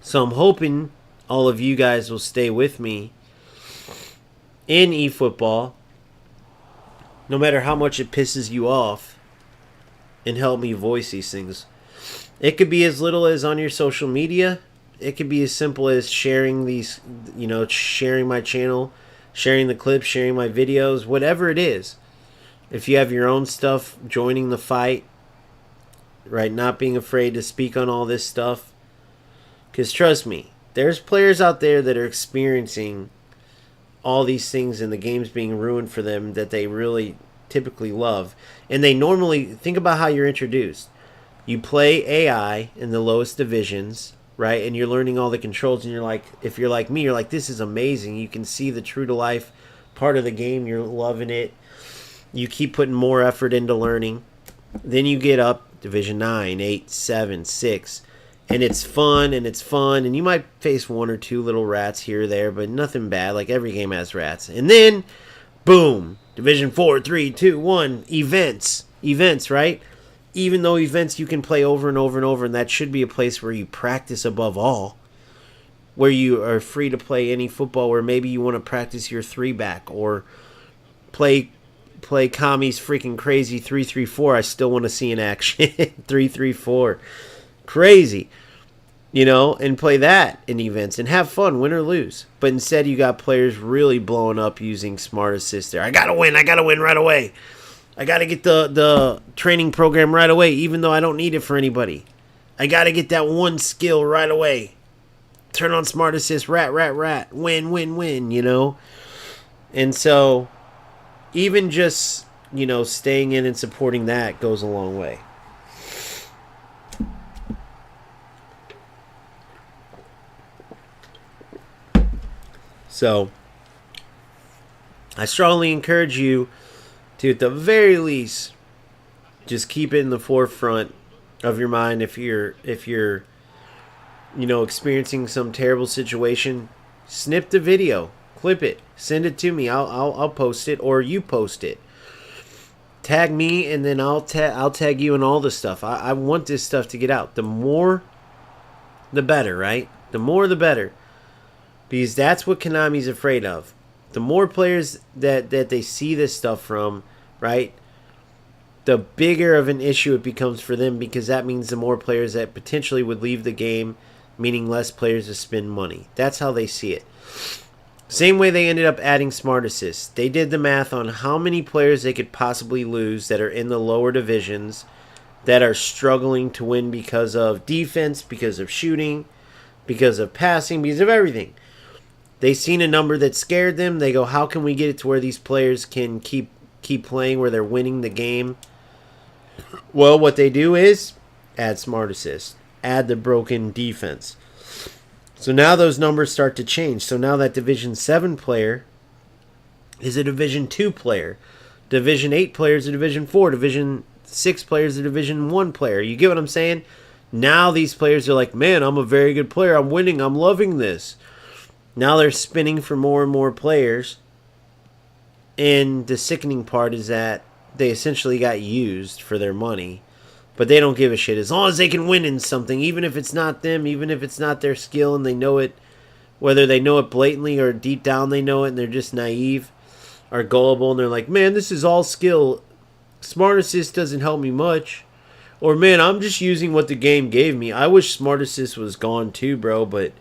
So I'm hoping all of you guys will stay with me in eFootball, no matter how much it pisses you off, and help me voice these things. It could be as little as on your social media. It could be as simple as sharing these, sharing my channel, sharing the clips, sharing my videos, whatever it is. If you have your own stuff, joining the fight, right? Not being afraid to speak on all this stuff. Because trust me, there's players out there that are experiencing all these things and the game's being ruined for them that they really typically love. And they normally, think about how you're introduced. You play AI in the lowest divisions, right? And you're learning all the controls, and you're like, if you're like me, you're like, this is amazing. You can see the true to life part of the game. You're loving it. You keep putting more effort into learning. Then you get up Division 9, 8, 7, 6. And it's fun, and you might face one or two little rats here or there, but nothing bad. Like, every game has rats. And then, boom, Division 4, 3, 2, 1, events, right? Even though events you can play over and over and over, and that should be a place where you practice above all, where you are free to play any football, where maybe you want to practice your 3-back, or play Kami's freaking crazy 3-3-4. I still want to see in action. 3-3-4. Crazy, and play that in events and have fun, win or lose. But instead, you got players really blowing up using Smart Assist there. I gotta win right away. I gotta get the training program right away, even though I don't need it for anybody. I gotta get that one skill right away. Turn on Smart Assist, rat, win. And so, even just, staying in and supporting that goes a long way. So, I strongly encourage you to, at the very least, just keep it in the forefront of your mind. If you're experiencing some terrible situation, snip the video, clip it, send it to me. I'll post it, or you post it. Tag me, and then I'll tag you in all the stuff. I want this stuff to get out. The more, the better, right? The more, the better. Because that's what Konami's afraid of. The more players that they see this stuff from, right, the bigger of an issue it becomes for them, because that means the more players that potentially would leave the game, meaning less players to spend money. That's how they see it. Same way they ended up adding Smart Assist. They did the math on how many players they could possibly lose that are in the lower divisions that are struggling to win because of defense, because of shooting, because of passing, because of everything. They seen a number that scared them. They go, how can we get it to where these players can keep playing, where they're winning the game? Well, what they do is add smart assist, add the broken defense. So now those numbers start to change. So now that Division 7 player is a Division 2 player. Division 8 player is a Division 4. Division 6 player is a Division 1 player. You get what I'm saying? Now these players are like, man, I'm a very good player. I'm winning. I'm loving this. Now they're spinning for more and more players. And the sickening part is that they essentially got used for their money. But they don't give a shit. As long as they can win in something, even if it's not them, even if it's not their skill and they know it, whether they know it blatantly or deep down they know it and they're just naive or gullible and they're like, man, this is all skill. Smart Assist doesn't help me much. Or, man, I'm just using what the game gave me. I wish Smart Assist was gone too, bro, but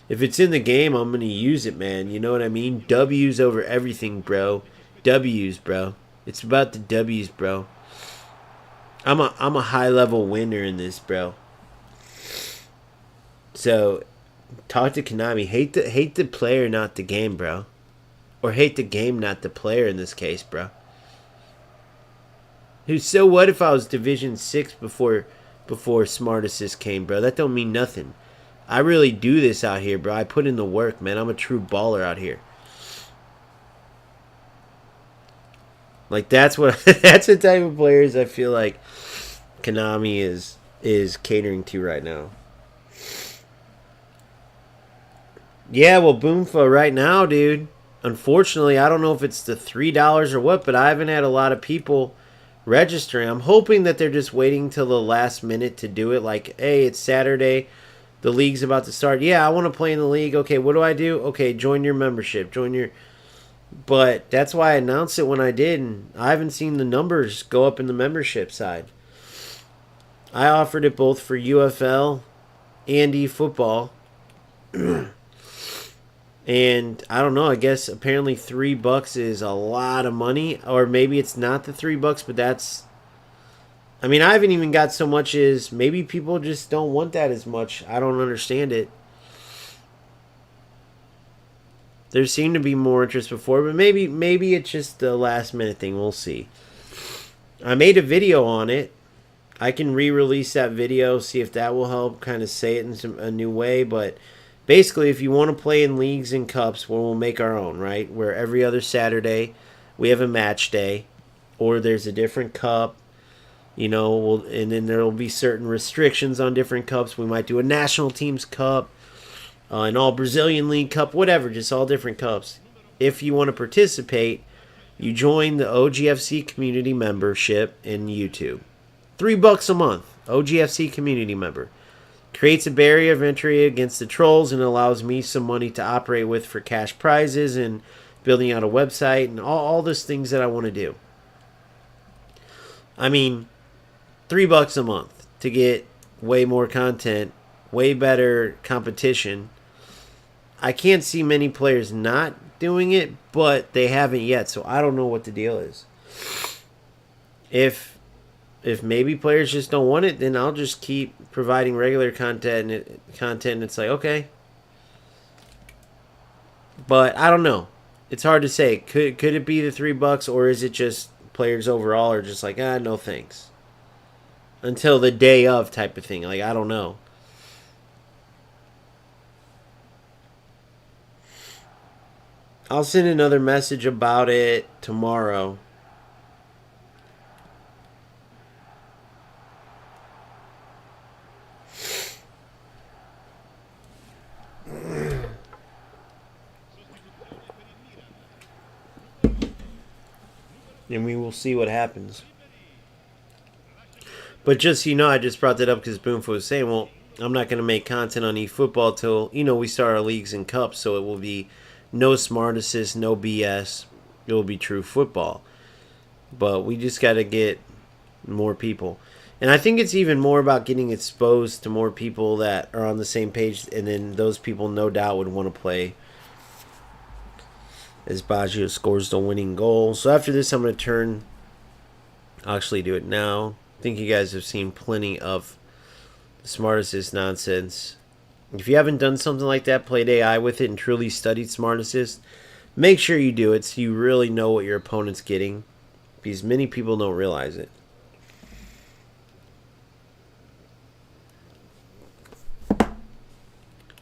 if it's in the game, I'm going to use it, man. You know what I mean? W's over everything, bro. W's, bro. It's about the W's, bro. I'm a high level winner in this, bro. So talk to Konami. Hate the player, not the game, bro. Or hate the game, not the player in this case, bro. So what if I was Division 6 before Smart Assist came, bro? That don't mean nothing. I really do this out here, bro. I put in the work, man. I'm a true baller out here. Like that's the type of players I feel like Konami is catering to right now. Yeah, well, Boomfa right now, dude. Unfortunately, I don't know if it's the $3 or what, but I haven't had a lot of people registering. I'm hoping that they're just waiting till the last minute to do it. Like, hey, it's Saturday. The league's about to start. Yeah, I want to play in the league. Okay, what do I do? Okay, join your membership. But that's why I announced it when I did, and I haven't seen the numbers go up in the membership side. I offered it both for UFL and eFootball. And I don't know, I guess apparently $3 is a lot of money. Or maybe it's not the $3, but that's... I mean, I haven't even got so much as... Maybe people just don't want that as much. I don't understand it. There seemed to be more interest before, but maybe it's just a last minute thing. We'll see. I made a video on it. I can re-release that video, see if that will help kind of say it in a new way. But basically, if you want to play in leagues and cups, we'll make our own, right? Where every other Saturday we have a match day, or there's a different cup. You know, and then there will be certain restrictions on different cups. We might do a national teams cup. An all-Brazilian League Cup, whatever, just all different cups. If you want to participate, you join the OGFC community membership in YouTube. $3 a month, OGFC community member. Creates a barrier of entry against the trolls and allows me some money to operate with for cash prizes and building out a website and all those things that I want to do. I mean, $3 a month to get way more content, way better competition. I can't see many players not doing it, but they haven't yet, so I don't know what the deal is. If maybe players just don't want it, then I'll just keep providing regular content and it's like, okay. But I don't know. It's hard to say. Could it be the $3, or is it just players overall are just like, no thanks. Until the day of type of thing. Like, I don't know. I'll send another message about it tomorrow. And we will see what happens. But just, I just brought that up because Boomfo was saying, well, I'm not going to make content on eFootball till, we start our leagues and cups, so it will be no smart assist, no BS. It will be true football. But we just got to get more people. And I think it's even more about getting exposed to more people that are on the same page, and then those people no doubt would want to play as Baggio scores the winning goal. So after this, I'm going to turn... I'll actually do it now. I think you guys have seen plenty of the Smart Assist nonsense. If you haven't done something like that, played AI with it, and truly studied Smart Assist, make sure you do it so you really know what your opponent's getting, because many people don't realize it.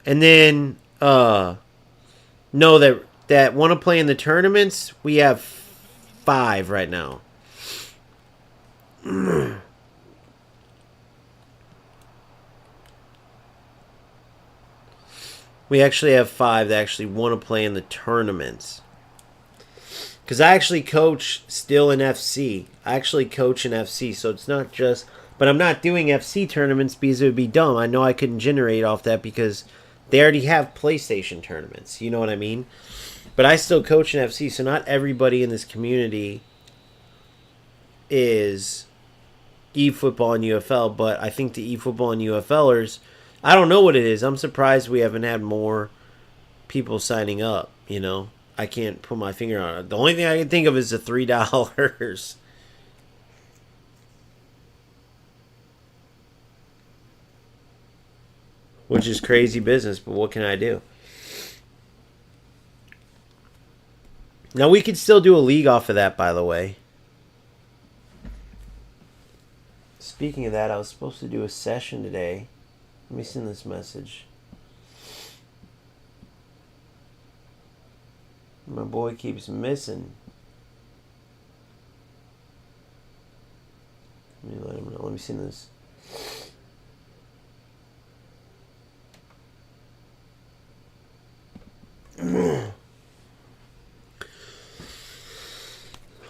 And then know that want to play in the tournaments. We have 5 right now. We actually have 5 that actually want to play in the tournaments. Because I actually coach still in FC. I actually coach in FC, so it's not just... But I'm not doing FC tournaments because it would be dumb. I know I couldn't generate off that because they already have PlayStation tournaments. You know what I mean? But I still coach in FC, so not everybody in this community is eFootball and UFL, but I think the eFootball and UFLers... I don't know what it is. I'm surprised we haven't had more people signing up, you know. I can't put my finger on it. The only thing I can think of is the $3. Which is crazy business, but what can I do? Now, we could still do a league off of that, by the way. Speaking of that, I was supposed to do a session today. Let me send this message. My boy keeps missing. Let me let him know. Let me send this.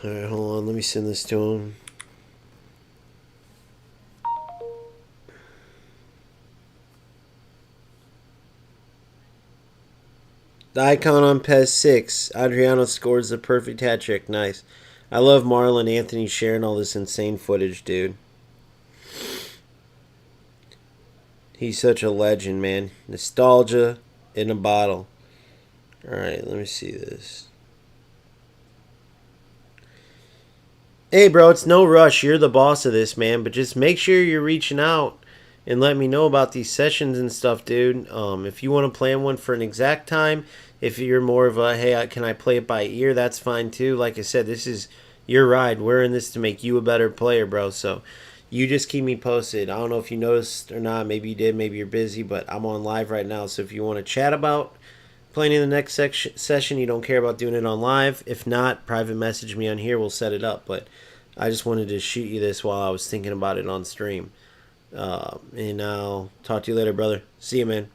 Alright, hold on. Let me send this to him. The icon on PES 6. Adriano scores the perfect hat trick. Nice. I love Marlon Anthony sharing all this insane footage, dude. He's such a legend, man. Nostalgia in a bottle. Alright, let me see this. Hey, bro, it's no rush. You're the boss of this, man. But just make sure you're reaching out and let me know about these sessions and stuff, dude. If you want to plan one for an exact time, if you're more of a, hey, can I play it by ear, that's fine too. Like I said, this is your ride. We're in this to make you a better player, bro. So you just keep me posted. I don't know if you noticed or not. Maybe you did. Maybe you're busy. But I'm on live right now. So if you want to chat about playing in the next session, you don't care about doing it on live. If not, private message me on here. We'll set it up. But I just wanted to shoot you this while I was thinking about it on stream. And I'll talk to you later, brother. See you, man.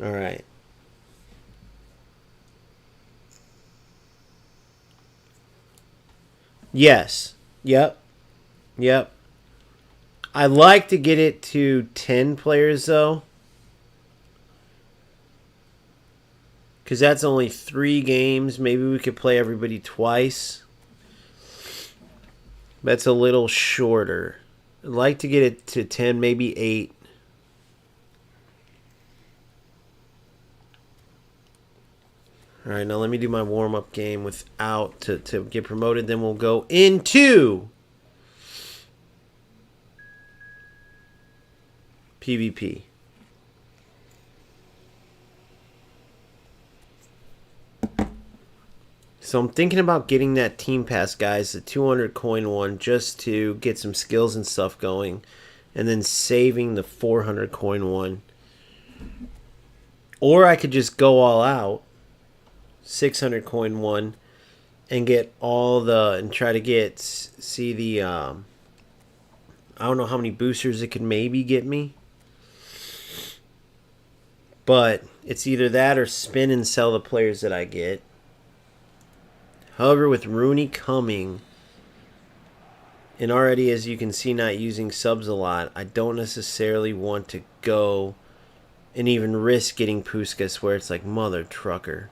All right. Yes. Yep. I'd like to get it to 10 players, though. Because that's only 3 games. Maybe we could play everybody twice. That's a little shorter. I'd like to get it to 10, maybe 8. Alright, now let me do my warm-up game without to get promoted. Then we'll go into PvP. So I'm thinking about getting that Team Pass, guys, the 200 coin one, just to get some skills and stuff going. And then saving the 400 coin one. Or I could just go all out, 600 coin one, and get all the, and try to get, see the, I don't know how many boosters it could maybe get me. But it's either that or spin and sell the players that I get. However, with Rooney coming, and already, as you can see, not using subs a lot, I don't necessarily want to go and even risk getting Puskas where it's like mother trucker.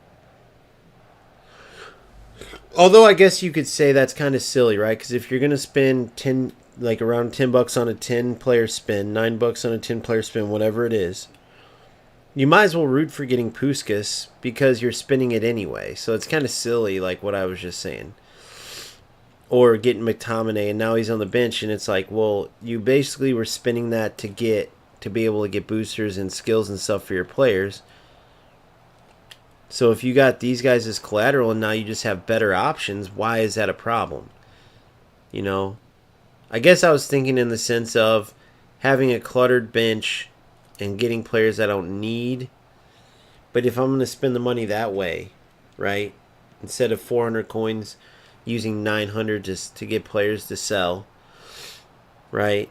Although I guess you could say that's kind of silly, right? Because if you're going to spend 10, like around $10 on a 10-player spin, $9 on a 10-player spin, whatever it is, you might as well root for getting Puskas because you're spinning it anyway. So it's kind of silly, like what I was just saying. or getting McTominay, and now he's on the bench, and it's like, well, you basically were spending that to be able to get boosters and skills and stuff for your players. So if you got these guys as collateral and now you just have better options, why is that a problem? You know, I guess I was thinking in the sense of having a cluttered bench and getting players I don't need. But if I'm going to spend the money that way, right, instead of 400 coins, using 900 just to get players to sell, right?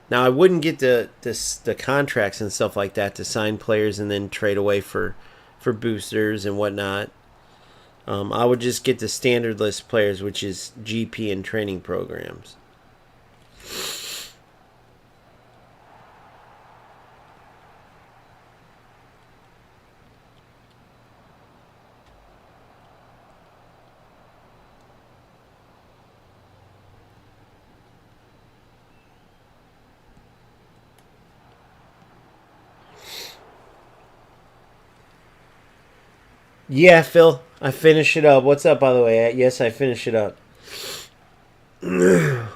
Now I wouldn't get the contracts and stuff like that to sign players and then trade away for boosters and whatnot. I would just get the standard list players, which is GP and training programs. Yeah, Phil, I finished it up. What's up, by the way? Yes, I finished it up. The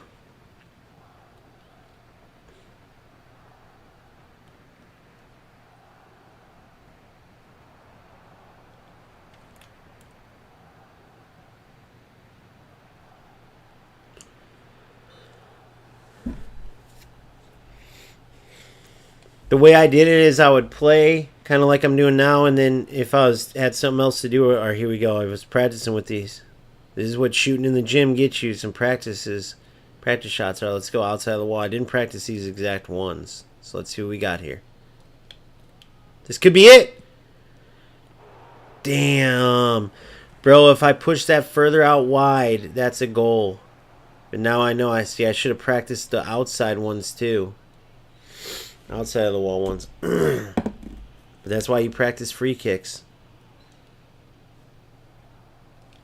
way I did it is I would play kind of like I'm doing now, and then if I had something else to do, or here we go, I was practicing with these. This is what shooting in the gym gets you, some practice shots. All right, let's go outside of the wall. I didn't practice these exact ones, so let's see what we got here. This could be it. Damn. Bro, if I push that further out wide, that's a goal. But now I know, I should have practiced the outside ones too. Outside of the wall ones. But that's why you practice free kicks.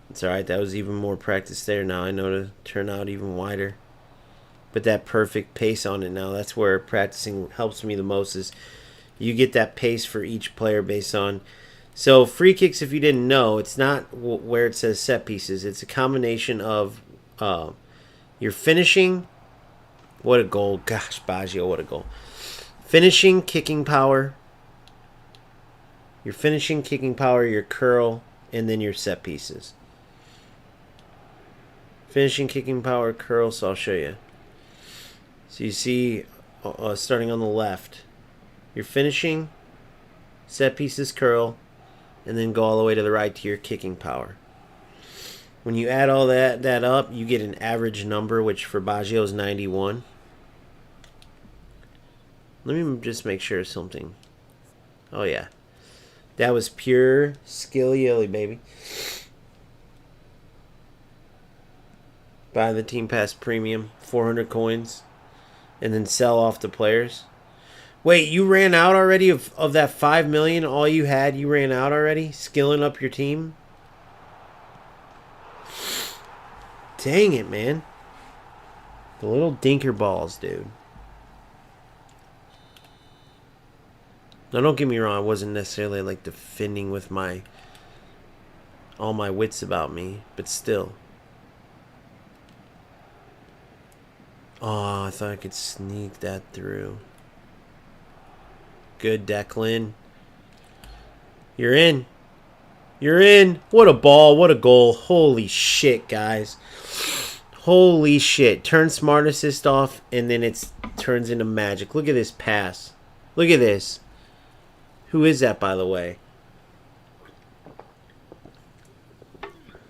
It's alright, that was even more practice there. Now I know to turn out even wider. But that perfect pace on it now, that's where practicing helps me the most, is you get that pace for each player based on... So free kicks, if you didn't know, it's not where it says set pieces. It's a combination of your finishing... What a goal. Gosh, Baggio, what a goal. Finishing, kicking power, your finishing, kicking power, your curl, and then your set pieces. Finishing, kicking power, curl, so I'll show you. So you see, starting on the left, your finishing, set pieces, curl, and then go all the way to the right to your kicking power. When you add all that up, you get an average number, which for Baggio is 91. Let me just make sure of something. Oh, yeah. That was pure skill-yilly, baby. Buy the Team Pass Premium, 400 coins, and then sell off the players. Wait, you ran out already of that 5 million? All you had, you ran out already? Skilling up your team? Dang it, man. The little dinker balls, dude. Now, don't get me wrong, I wasn't necessarily like defending with all my wits about me, but still. Oh, I thought I could sneak that through. Good, Declan. You're in. You're in. What a ball. What a goal. Holy shit, guys. Holy shit. Turn smart assist off, and then it turns into magic. Look at this pass. Look at this. Who is that, by the way?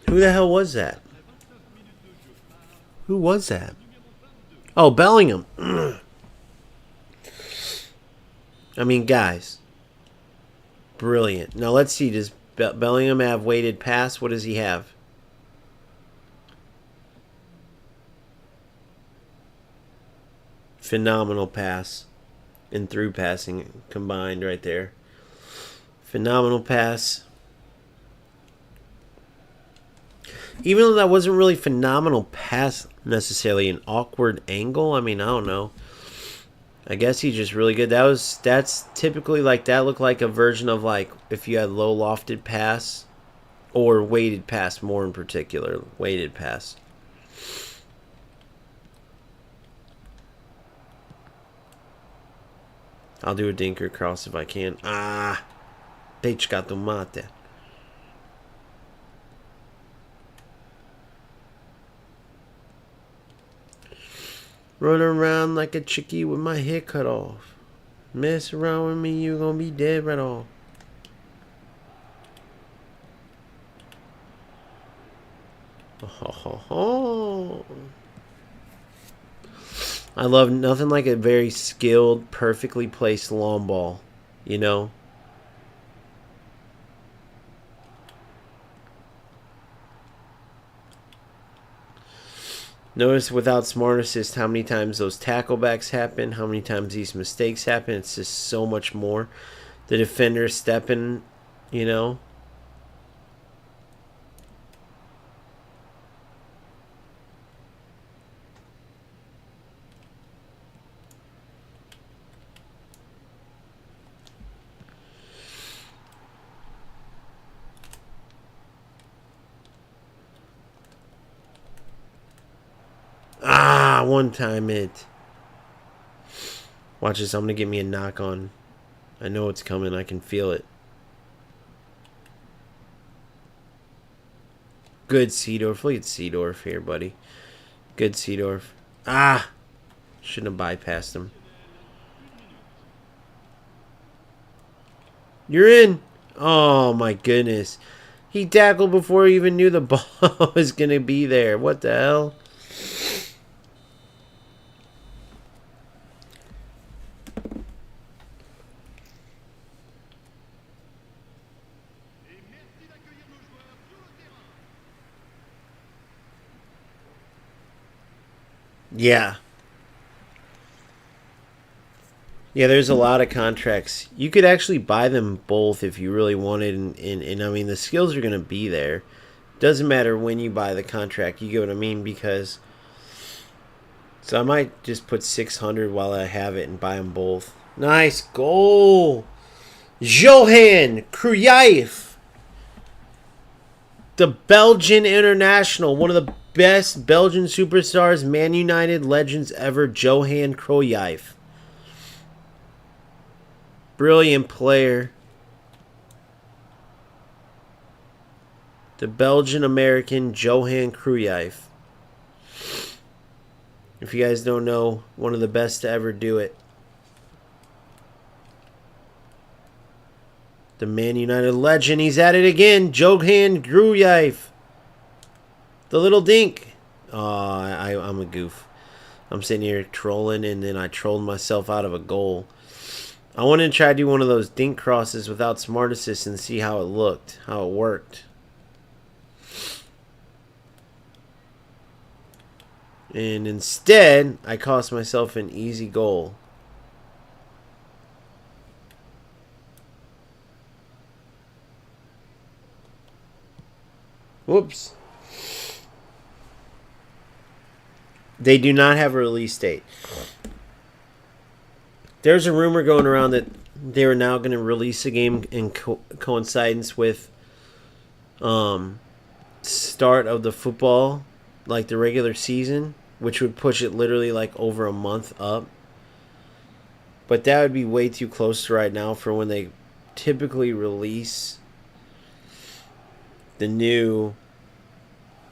Who the hell was that? Who was that? Oh, Bellingham. I mean, guys. Brilliant. Now, let's see. Does Bellingham have weighted pass? What does he have? Phenomenal pass and through passing combined right there. Phenomenal pass. Even though that wasn't really phenomenal pass necessarily, an awkward angle. I mean, I don't know. I guess he's just really good. That's typically like that looked like a version of like if you had low lofted pass or weighted pass, more in particular weighted pass. I'll do a dinker cross if I can. Ah, peccato mate. Run around like a chickie with my head cut off. Mess around with me, you gonna be dead right off. Oh. I love nothing like a very skilled, perfectly placed long ball. You know? Notice without smart assist how many times those tacklebacks happen, how many times these mistakes happen. It's just so much more. The defender stepping, you know? Ah, one time it. Watch this. I'm going to get me a knock on. I know it's coming. I can feel it. Good Seedorf. Look at Seedorf here, buddy. Good Seedorf. Ah! Shouldn't have bypassed him. You're in. Oh, my goodness. He tackled before he even knew the ball was going to be there. What the hell? Yeah. Yeah, there's a lot of contracts. You could actually buy them both if you really wanted. And I mean, the skills are going to be there. Doesn't matter when you buy the contract. You get what I mean? Because... So I might just put 600 while I have it and buy them both. Nice goal. Johan Cruyff. The Belgian international. One of the best Belgian superstars, Man United legends ever, Johan Cruyff. Brilliant player. The Belgian-American Johan Cruyff. If you guys don't know, one of the best to ever do it. The Man United legend. He's at it again. Johan Cruyff. The little dink. Oh, I'm a goof. I'm sitting here trolling, and then I trolled myself out of a goal. I wanted to try to do one of those dink crosses without smart assist and see how it looked, how it worked. And instead, I cost myself an easy goal. Whoops. They do not have a release date. There's a rumor going around that they are now going to release a game in coincidence with start of the football, like the regular season, which would push it literally like over a month up. But that would be way too close to right now for when they typically release the new,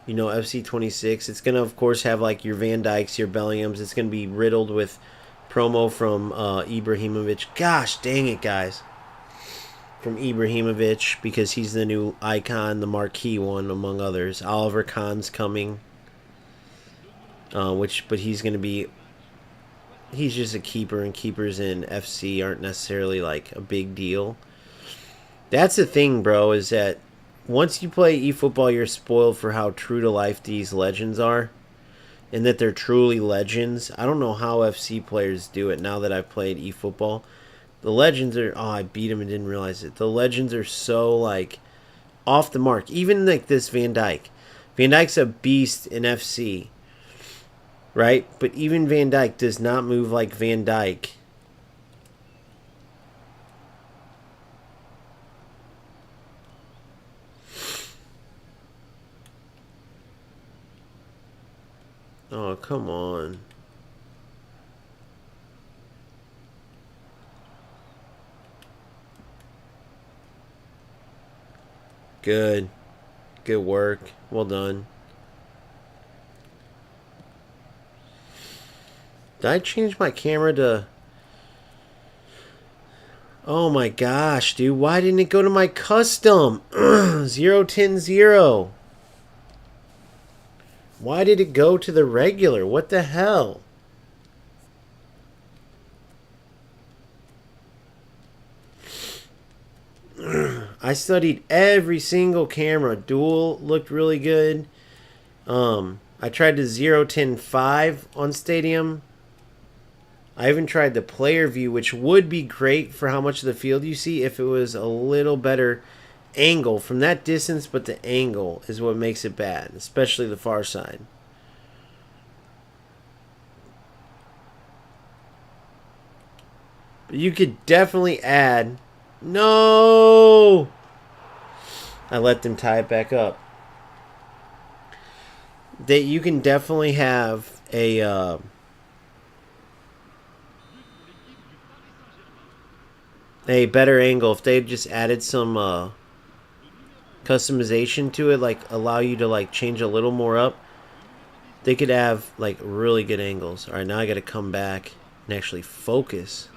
FC26. It's going to, of course, have like your Van Dijks, your Bellinghams. It's going to be riddled with promo from Ibrahimovic. Gosh dang it, guys. From Ibrahimovic, because he's the new icon, the marquee one, among others. Oliver Kahn's coming. But he's going to be... He's just a keeper, and keepers in FC aren't necessarily like a big deal. That's the thing, bro, is that once you play eFootball, you're spoiled for how true to life these legends are. And that they're truly legends. I don't know how FC players do it now that I've played eFootball. The legends are... Oh, I beat him and didn't realize it. The legends are so, like, off the mark. Even, like, this Van Dijk. Van Dijk's a beast in FC. Right? But even Van Dijk does not move like Van Dijk. Oh, come on. Good. Good work. Well done. Did I change my camera to... Oh my gosh, dude. Why didn't it go to my custom? 010-0. Why did it go to the regular? What the hell? I studied every single camera. Dual looked really good. I tried the 010-5 on Stadium. I even tried the player view, which would be great for how much of the field you see if it was a little better angle from that distance, but the angle is what makes it bad, especially the far side. But you could definitely add... No! I let them tie it back up. That you can definitely have a better angle if they just added some customization to it, like allow you to like change a little more up. They could have like really good angles. All right, now I got to come back and actually focus.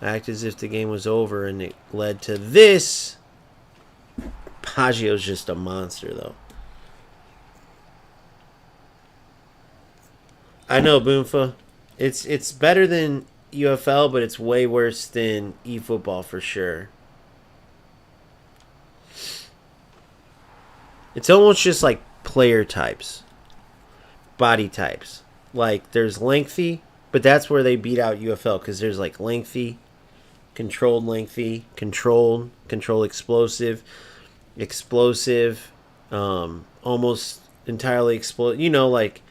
Act as if the game was over, and it led to this. Baggio's just a monster, though. I know, Boomfa. It's better than UFL, but it's way worse than eFootball for sure. It's almost just like player types, body types. Like there's lengthy, but that's where they beat out UFL because there's like lengthy, controlled lengthy, controlled, control explosive, explosive, almost entirely explode. You know, like,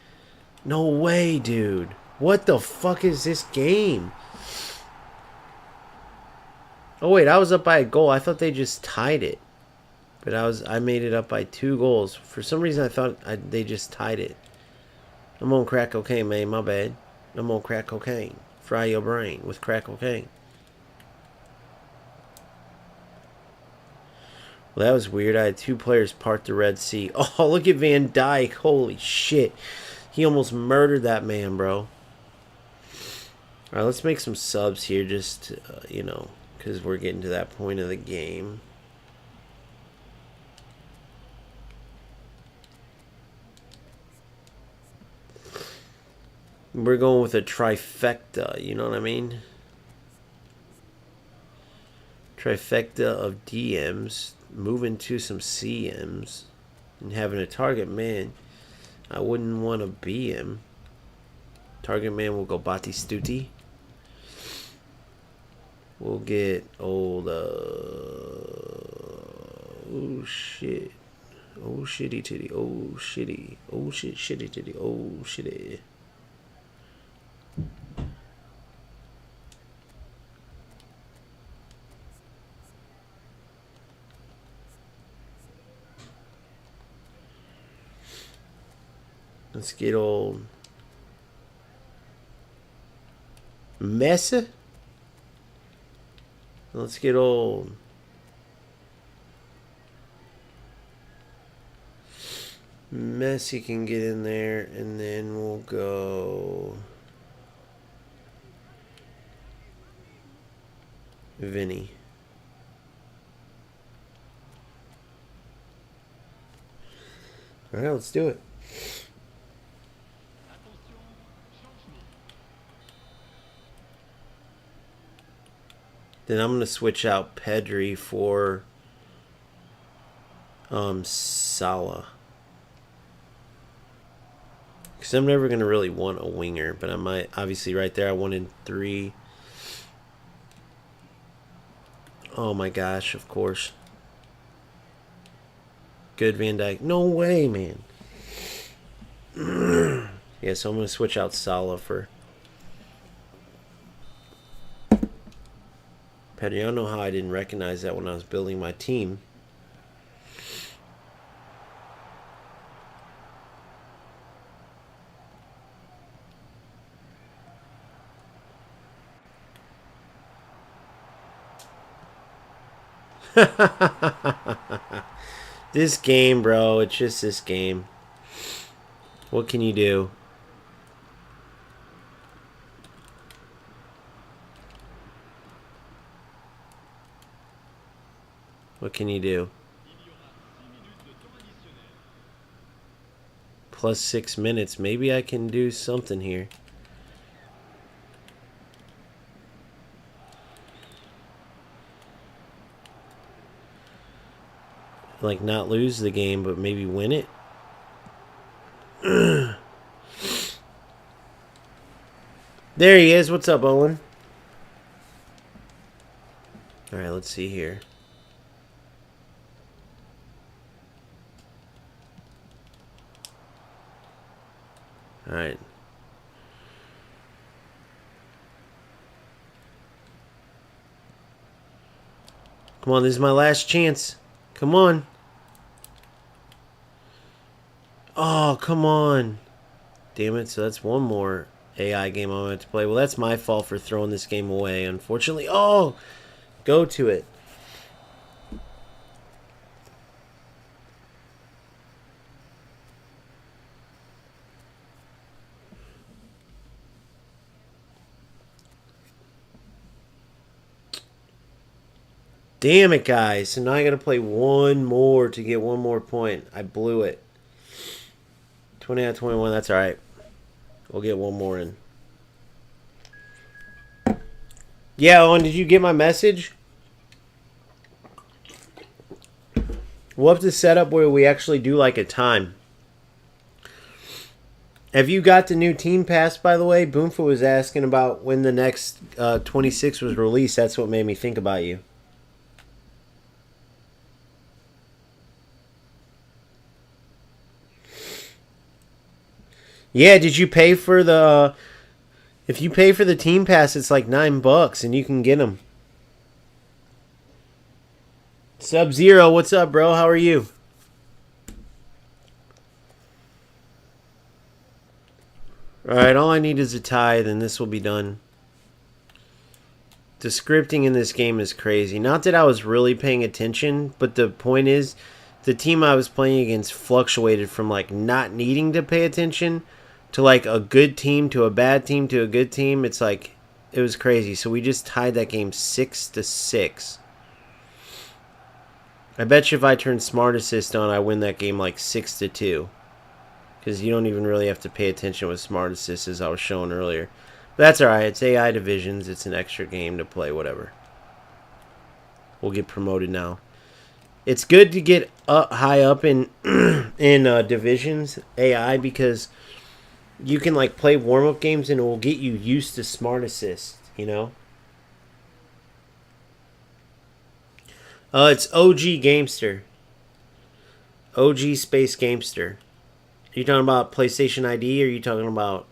no way, dude. What the fuck is this game? Oh wait, I was up by a goal. I thought they just tied it, but I made it up by 2 goals. For some reason, I thought they just tied it. I'm on crack cocaine, man. My bad. I'm on crack cocaine. Fry your brain with crack cocaine. Well, that was weird. I had 2 players part the Red Sea. Oh, look at Van Dijk. Holy shit. He almost murdered that man, bro. All right, let's make some subs here just, you know, because we're getting to that point of the game. We're going with a trifecta, you know what I mean? Trifecta of DMs, moving to some CMs, and having a target man. I wouldn't want to be him. Target man will go Batistuti. We'll get old, oh shit. Oh shitty titty, oh shitty. Oh shit, shitty titty, oh shitty. Let's get old Messi. Let's get old Messi can get in there, and then we'll go Vinny. All right, let's do it. Then I'm going to switch out Pedri for Salah. Because I'm never going to really want a winger, but I might, obviously right there I wanted 3. Oh my gosh, of course. Good Van Dijk. No way, man. Yeah, so I'm going to switch out Salah for... Petty, I don't know how I didn't recognize that when I was building my team. This game, bro. It's just this game. What can you do? What can you do? Plus 6 minutes. Maybe I can do something here. Like, not lose the game, but maybe win it. There he is. What's up, Owen? Alright, let's see here. Alright. Come on, this is my last chance. Come on. Oh, come on. Damn it, so that's one more AI game I'm going to have to play. Well, that's my fault for throwing this game away, unfortunately. Oh, go to it. Damn it, guys. So now I got to play one more to get one more point. I blew it. 20 out of 21, that's all right. We'll get one more in. Yeah, Owen, did you get my message? We'll have to set up where we actually do like a time. Have you got the new Team Pass, by the way? Boomfa was asking about when the next 26 was released. That's what made me think about you. Yeah, did you pay for the... if you pay for the Team Pass, it's like $9 and you can get them. Sub-Zero, what's up, bro? How are you? Alright, all I need is a tie, then this will be done. The scripting in this game is crazy. Not that I was really paying attention, but the point is, the team I was playing against fluctuated from like not needing to pay attention to like a good team to a bad team to a good team. It's like, it was crazy. So we just tied that game 6-6. I bet you if I turn Smart Assist on, I win that game like 6-2. Because you don't even really have to pay attention with Smart Assist, as I was showing earlier. But that's alright. It's AI Divisions. It's an extra game to play, whatever. We'll get promoted now. It's good to get high up in Divisions AI, because you can like play warm-up games and it will get you used to Smart Assist, you know? It's OG Gamester. OG Space Gamester. Are you talking about PlayStation ID, or are you talking about...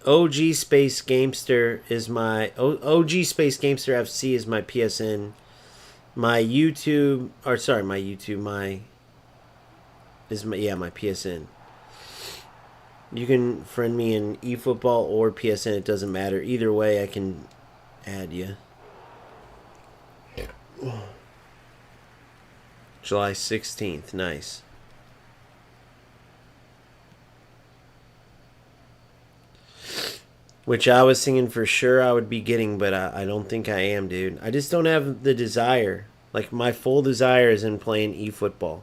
OG Space Gamester is my... OG Space Gamester FC is my PSN. My YouTube... or sorry, my YouTube, my PSN. You can friend me in eFootball or PSN, it doesn't matter. Either way, I can add you. July 16th, nice. Which I was thinking for sure I would be getting, but I don't think I am, dude. I just don't have the desire. Like, my full desire is in playing eFootball.